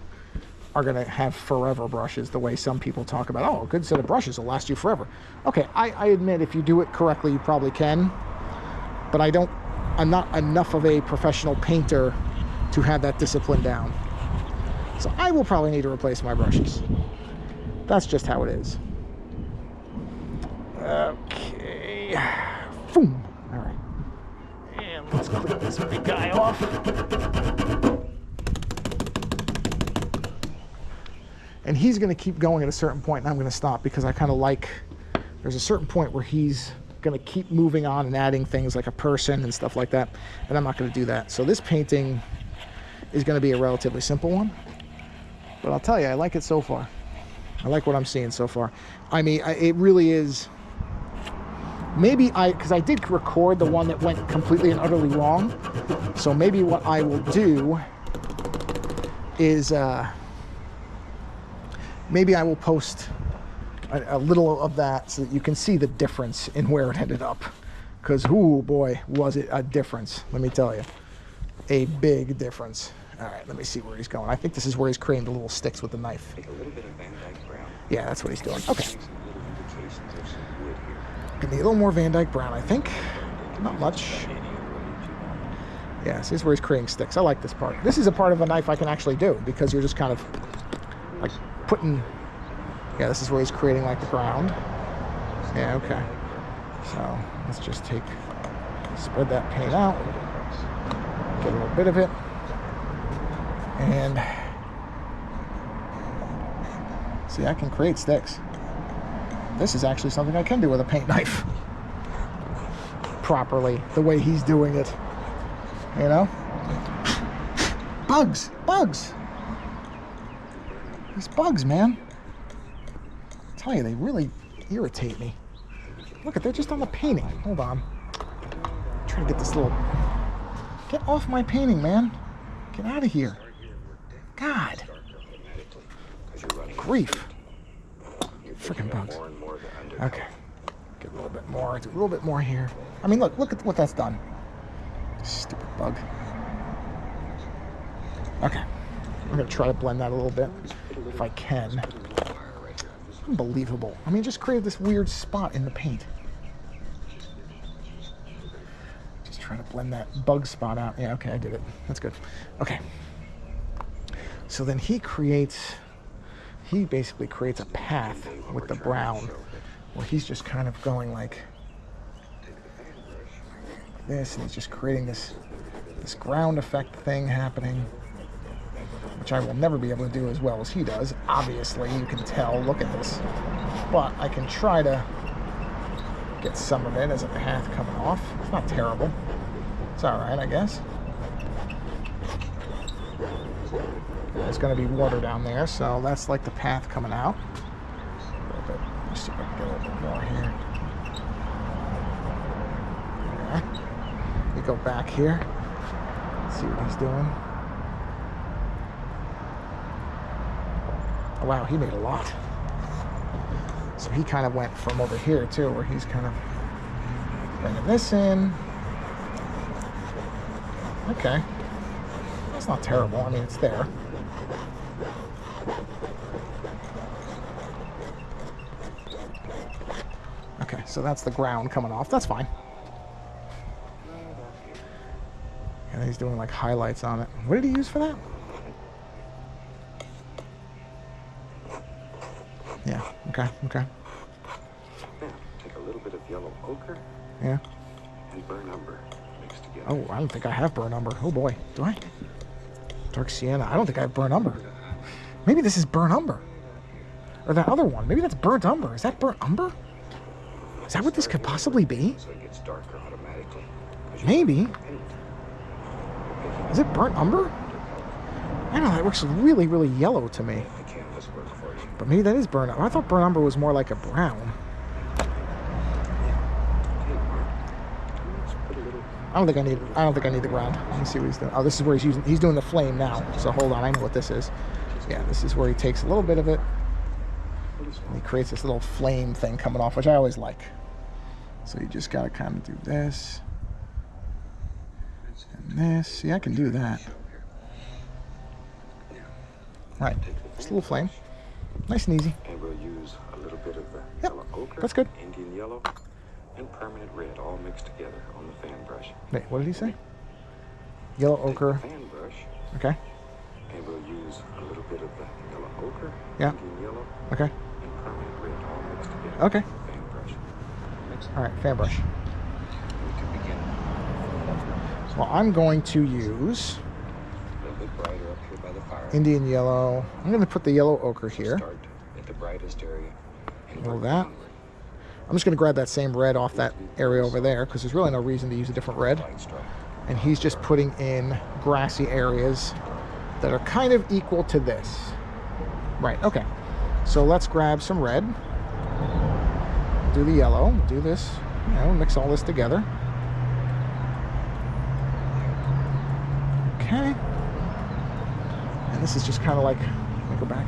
are going to have forever brushes the way some people talk about, oh, a good set of brushes will last you forever. Okay, I admit if you do it correctly, you probably can, but I'm not enough of a professional painter to have that discipline down. So I will probably need to replace my brushes. That's just how it is. Okay. Boom. All right. And let's clean this big guy off. And he's going to keep going at a certain point, and I'm going to stop because I kind of like, there's a certain point where he's going to keep moving on and adding things like a person and stuff like that, and I'm not going to do that. So this painting is going to be a relatively simple one, but I'll tell you, I like it so far. I like what I'm seeing so far. I mean, it really is, maybe because I did record the one that went completely and utterly wrong, so maybe what I will do is, maybe I will post a little of that so that you can see the difference in where it ended up. Because, oh boy, was it a difference, let me tell you. A big difference. All right, let me see where he's going. I think this is where he's creating the little sticks with the knife. Take a little bit of Van Dyke brown. Yeah, that's what he's doing. Okay. Some little indications of some wood here. Gonna need a little more Van Dyke brown, I think. Not much. Yeah, this is where he's creating sticks. I like this part. This is a part of a knife I can actually do because you're just kind of like putting, yeah, this is where he's creating like the ground. Yeah, okay. So let's just spread that paint out, get a little bit of it, and see, I can create sticks. This is actually something I can do with a paint knife properly, the way he's doing it, you know? Bugs! These bugs, man. I tell you, they really, irritate me. Look, they're just on the painting. Hold on. I'm trying to get this little... Get off my painting, man. Get out of here. God. Grief. Freaking bugs. Okay. Get a little bit more. Do a little bit more here. I mean, look at what that's done. Stupid bug. Okay. I'm going to try to blend that a little bit, if I can. Unbelievable. I mean, just created this weird spot in the paint. Just trying to blend that bug spot out. Yeah, okay, I did it. That's good. Okay. So then he basically creates a path with the brown, where he's just kind of going like this, and he's just creating this ground effect thing happening, which I will never be able to do as well as he does. Obviously, you can tell. Look at this. But I can try to get some of it as a path coming off. It's not terrible. It's all right, I guess. There's going to be water down there, so that's like the path coming out. A little bit. Let's see if I can get a little bit more here. Okay. We go back here. See what he's doing. Oh, wow, he made a lot. So he kind of went from over here too, where he's kind of bringing this in. Okay. That's not terrible. I mean, it's there. Okay, so that's the ground coming off. That's fine. And he's doing like highlights on it. What did he use for that? Yeah, okay. Take a little bit of yellow ochre. Yeah. And burnt umber mixed together. Oh, I don't think I have burnt umber. Oh boy, do I? Dark sienna. I don't think I have burnt umber. Maybe this is burnt umber. Or that other one. Maybe that's burnt umber. Is that burnt umber? Is that what this could possibly be? So it gets darker automatically. Maybe. Is it burnt umber? I don't know, that looks really, really yellow to me. The canvas work for you. But maybe that is burnt umber. I thought burnt umber was more like a brown. I don't think I need the ground. Let me see what he's doing. Oh, this is where he's doing the flame now. So hold on, I know what this is. Yeah, this is where he takes a little bit of it and he creates this little flame thing coming off, which I always like. So you just gotta kind of do this and this. See, I can do that. Right, just a little flame, nice and easy. And we'll use a little bit of the yellow ochre, that's good. Indian yellow, and permanent red, all mixed together on the fan brush. Wait, what did he say? Yellow ochre. Fan brush. Okay. And we'll use a little bit of the yellow ochre, Yeah. Indian yellow, Okay. and permanent red, all mixed together. Okay. On the fan brush. Mix it. All right, fan brush. We can begin. Well, I'm going to use A little bit brighter up here by the fire. Indian yellow. I'm going to put the yellow ochre here. Start at the brightest area. And Roll work that. downward. I'm just going to grab that same red off that area over there because there's really no reason to use a different red. Light strike. And he's just putting in grassy areas that are kind of equal to this. Right, okay. So let's grab some red. Do the yellow. Do this. You know, mix all this together. Okay. And this is just kind of like, let me go back.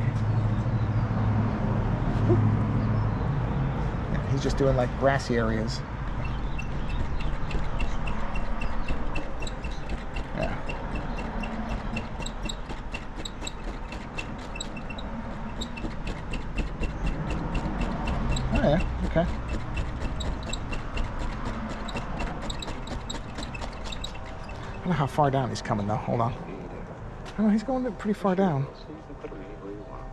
Yeah, he's just doing like grassy areas. Yeah. Oh yeah, okay. I don't know how far down he's coming though. Hold on. Oh, he's going pretty far down.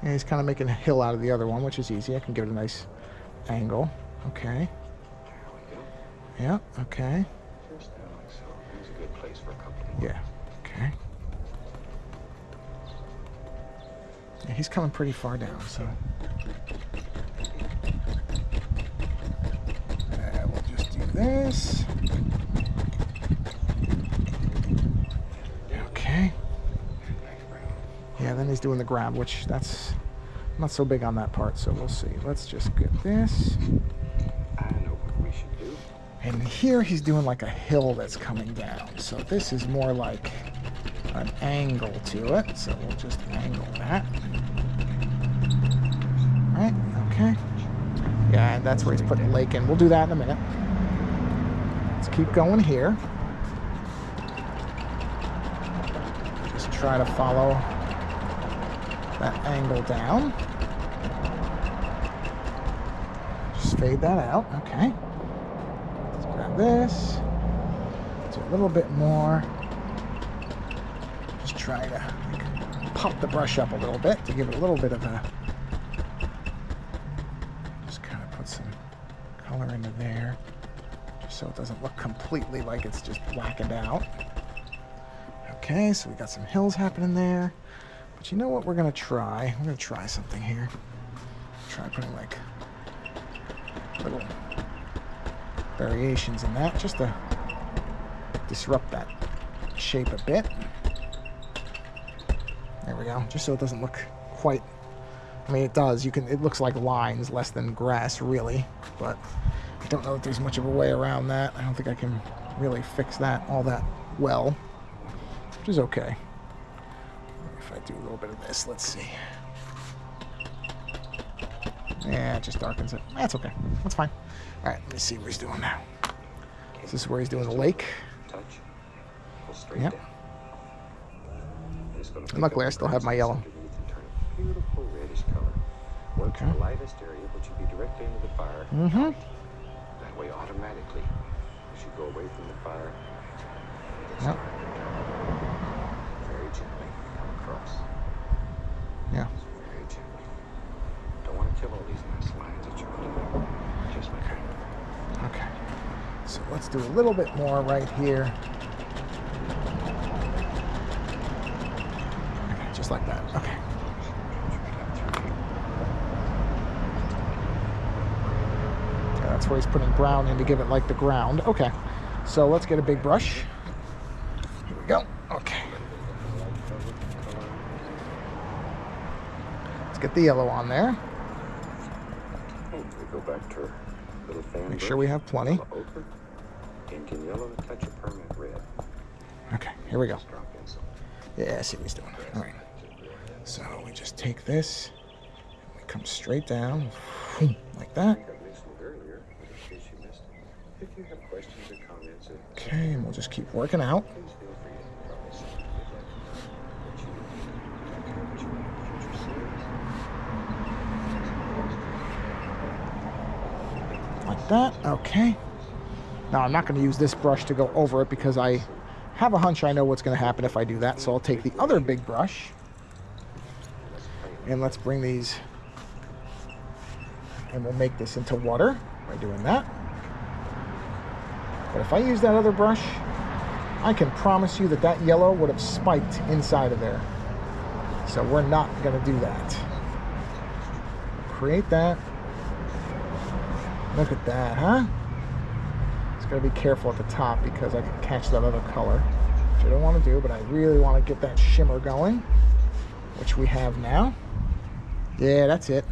Yeah, he's kind of making a hill out of the other one, which is easy. I can give it a nice angle. Okay. Yeah, okay. Yeah, okay. Yeah, he's coming pretty far down, so. We'll just do this. Okay. Yeah, then he's doing the grab, which I'm not so big on that part, so we'll see. Let's just get this. I know what we should do. And here he's doing like a hill that's coming down. So this is more like an angle to it. So we'll just angle that. Right, okay. Yeah, and that's where he's putting lake in. We'll do that in a minute. Let's keep going here. Just try to follow that angle down. Just fade that out, okay. Let's grab this. Do a little bit more. Just try to pump the brush up a little bit to give it a little bit of a, just kind of put some color into there, just so it doesn't look completely like it's just blackened out. Okay, so we got some hills happening there. But you know what we're gonna try? We're gonna try something here. Try putting like little variations in that, just to disrupt that shape a bit. There we go, just so it doesn't look quite, I mean it does, it looks like lines less than grass really, but I don't know if there's much of a way around that. I don't think I can really fix that all that well, which is okay. If I do a little bit of this, let's see. Yeah, it just darkens it. That's okay, that's fine. All right, let me see what he's doing now. This is where he's doing the lake. Touch. Pull straight Yep. down. And luckily I still have my yellow. Beautiful reddish color. Work Okay. the lightest area, which would be directly into the fire. Mm-hmm. That way, automatically, as you go away from the fire, it's Yep. very gently come across. Yeah. Just very gently. Don't want to kill all these nice lines that you're putting. Just like that. Okay. So let's do a little bit more right here. Okay, just like that. Okay. Yeah, that's where he's putting brown in to give it like the ground. Okay. So let's get a big brush. Here we go. Okay. Let's get the yellow on there. We go back to our little fan Make brush. sure we have plenty. Yellow ochre, Indian yellow, and a touch of permanent red. Okay, here we go. Just drop in some. Yeah, I see what he's doing. All right. So we just take this, and we come straight down, like that. I mentioned it earlier, but in case you missed it, if you have questions or comments, Okay, and we'll just keep working out. please feel free to drop us something you'd like to know what you want in future series. Like that, okay. Now I'm not going to use this brush to go over it because I have a hunch I know what's going to happen if I do that. So I'll take the other big brush and let's bring these, and we'll make this into water by doing that. But if I use that other brush, I can promise you that that yellow would have spiked inside of there. So we're not going to do that. Create that. Look at that, huh? Just gotta be careful at the top because I can catch that other color, which I don't want to do, but I really want to get that shimmer going, which we have now. Yeah, that's it.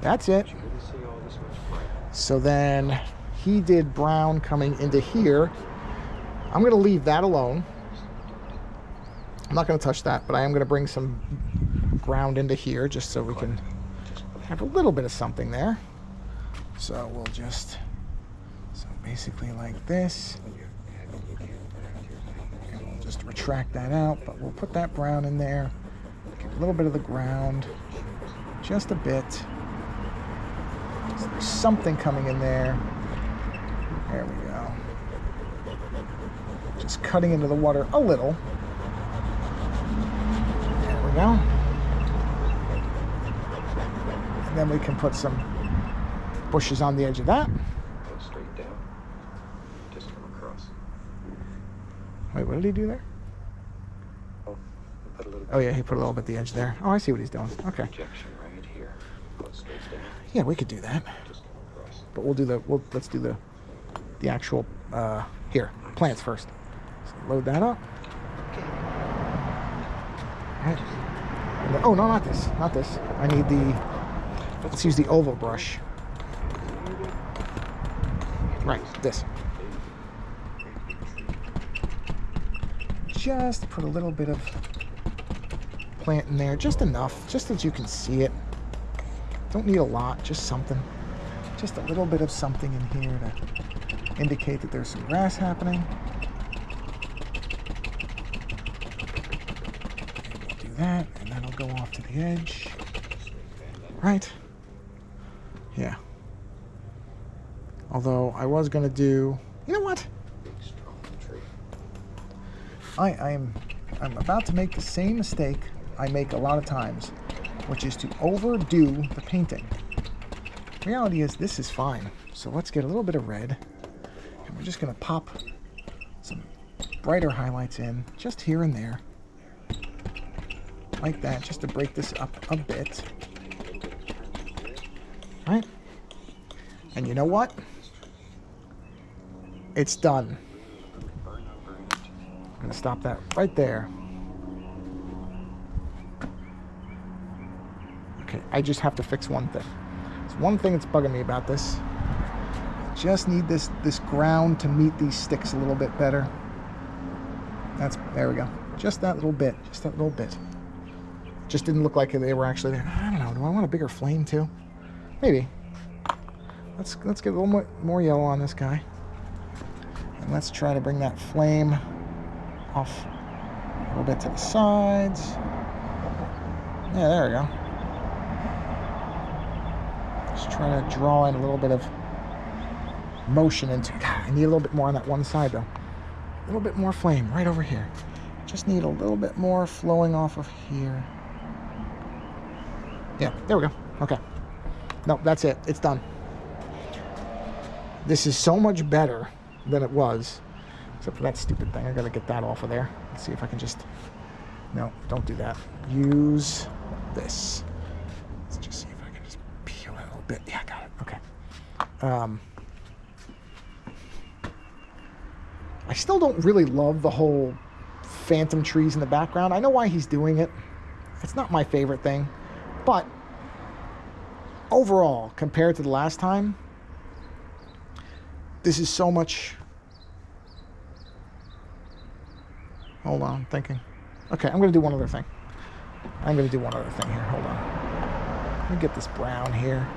That's it. You really see all this much brighter. So then he did brown coming into here. I'm gonna leave that alone. I'm not gonna touch that, but I am gonna bring some ground into here just so we can have a little bit of something there. So we'll just, so basically like this, and we'll just retract that out, but we'll put that brown in there, get a little bit of the ground, just a bit. So there's something coming in there. There we go. Just cutting into the water a little. There we go. And then we can put some bushes on the edge of that. Go straight down. Just come across. Wait, what did he do there? Oh, put a little Oh yeah, he put a little bit at the edge there. Oh, I see what he's doing. Okay. projection right here. Go straight down. Yeah, we could do that. Just come across. But we'll do let's do the actual here, plants first. So load that up. All right. Oh, no, not this. Not this. I need the... Let's use the oval brush. Right, this. Just put a little bit of plant in there. Just enough. Just so that you can see it. Don't need a lot. Just something. Just a little bit of something in here to indicate that there's some grass happening. Do that, and then I'll go off to the edge. Right? Yeah. Although I was going to do... You know what? I'm about to make the same mistake I make a lot of times, which is to overdo the painting. Reality is this is fine. So let's get a little bit of red, and we're just going to pop some brighter highlights in, just here and there. Like that, just to break this up a bit. Right? And you know what? It's done. I'm going to stop that right there. Okay, I just have to fix one thing. There's one thing that's bugging me about this. I just need this ground to meet these sticks a little bit better. There we go. Just that little bit. Just that little bit. Just didn't look like they were actually there. I don't know. Do I want a bigger flame too? Maybe. Let's get a little more yellow on this guy. And let's try to bring that flame off a little bit to the sides. Yeah, there we go. Just trying to draw in a little bit of motion into it. I need a little bit more on that one side though. A little bit more flame right over here. Just need a little bit more flowing off of here. Yeah, there we go. Okay. No, that's it. It's done. This is so much better than it was. Except for that stupid thing. I gotta get that off of there. Let's see if I can just... No, don't do that. Use this. Let's just see if I can just peel it a little bit. Yeah, got it. Okay. I still don't really love the whole phantom trees in the background. I know why he's doing it. It's not my favorite thing. But overall, compared to the last time, this is so much... Hold on, I'm thinking. Okay, I'm going to do one other thing. Here. Hold on. Let me get this brown here.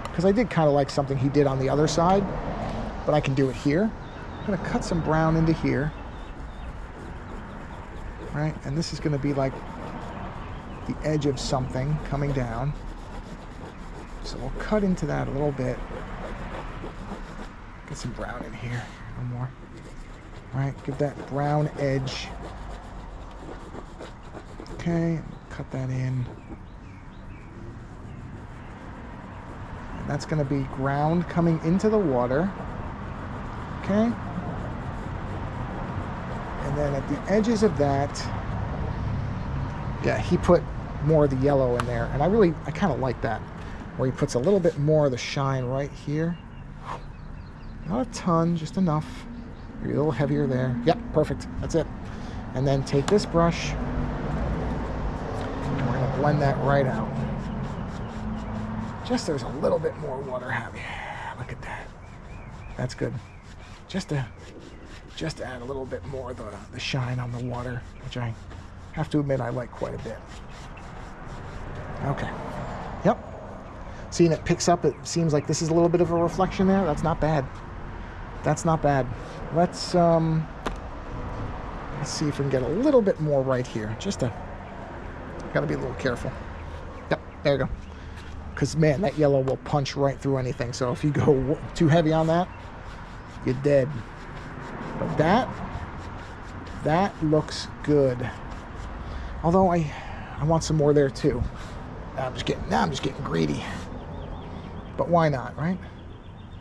Because I did kind of like something he did on the other side. But I can do it here. I'm going to cut some brown into here. Right? And this is going to be like the edge of something coming down. So we'll cut into that a little bit. Get some brown in here. A little more. Right, give that brown edge. Okay, cut that in. And that's going to be ground coming into the water. Okay. And then at the edges of that, yeah, he put more of the yellow in there. And I kind of like that, where he puts a little bit more of the shine right here. Not a ton, just enough. Maybe a little heavier there. Yep, perfect. That's it. And then take this brush, and we're going to blend that right out. Just there's a little bit more water happy. Yeah, look at that. That's good. Just to add a little bit more of the shine on the water, which I have to admit I like quite a bit. Okay. Yep. Seeing it picks up, it seems like this is a little bit of a reflection there. That's not bad. That's not bad. Let's see if we can get a little bit more right here. Gotta be a little careful. Yep, there you go. Because, man, that yellow will punch right through anything. So if you go too heavy on that, you're dead. But that looks good. Although I want some more there too. I'm just getting greedy. But why not, right?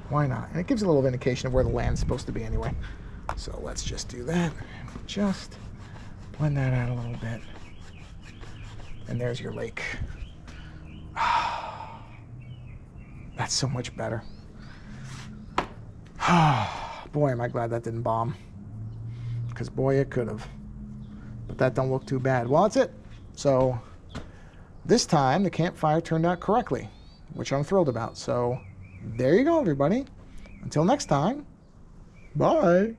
Why not? And it gives a little indication of where the land's supposed to be anyway. So let's just do that. Just blend that out a little bit. And there's your lake. That's so much better. Boy, am I glad that didn't bomb. Because boy, it could have. But that don't look too bad. Well, that's it. So This time, the campfire turned out correctly, which I'm thrilled about. So there you go, everybody. Until next time, bye.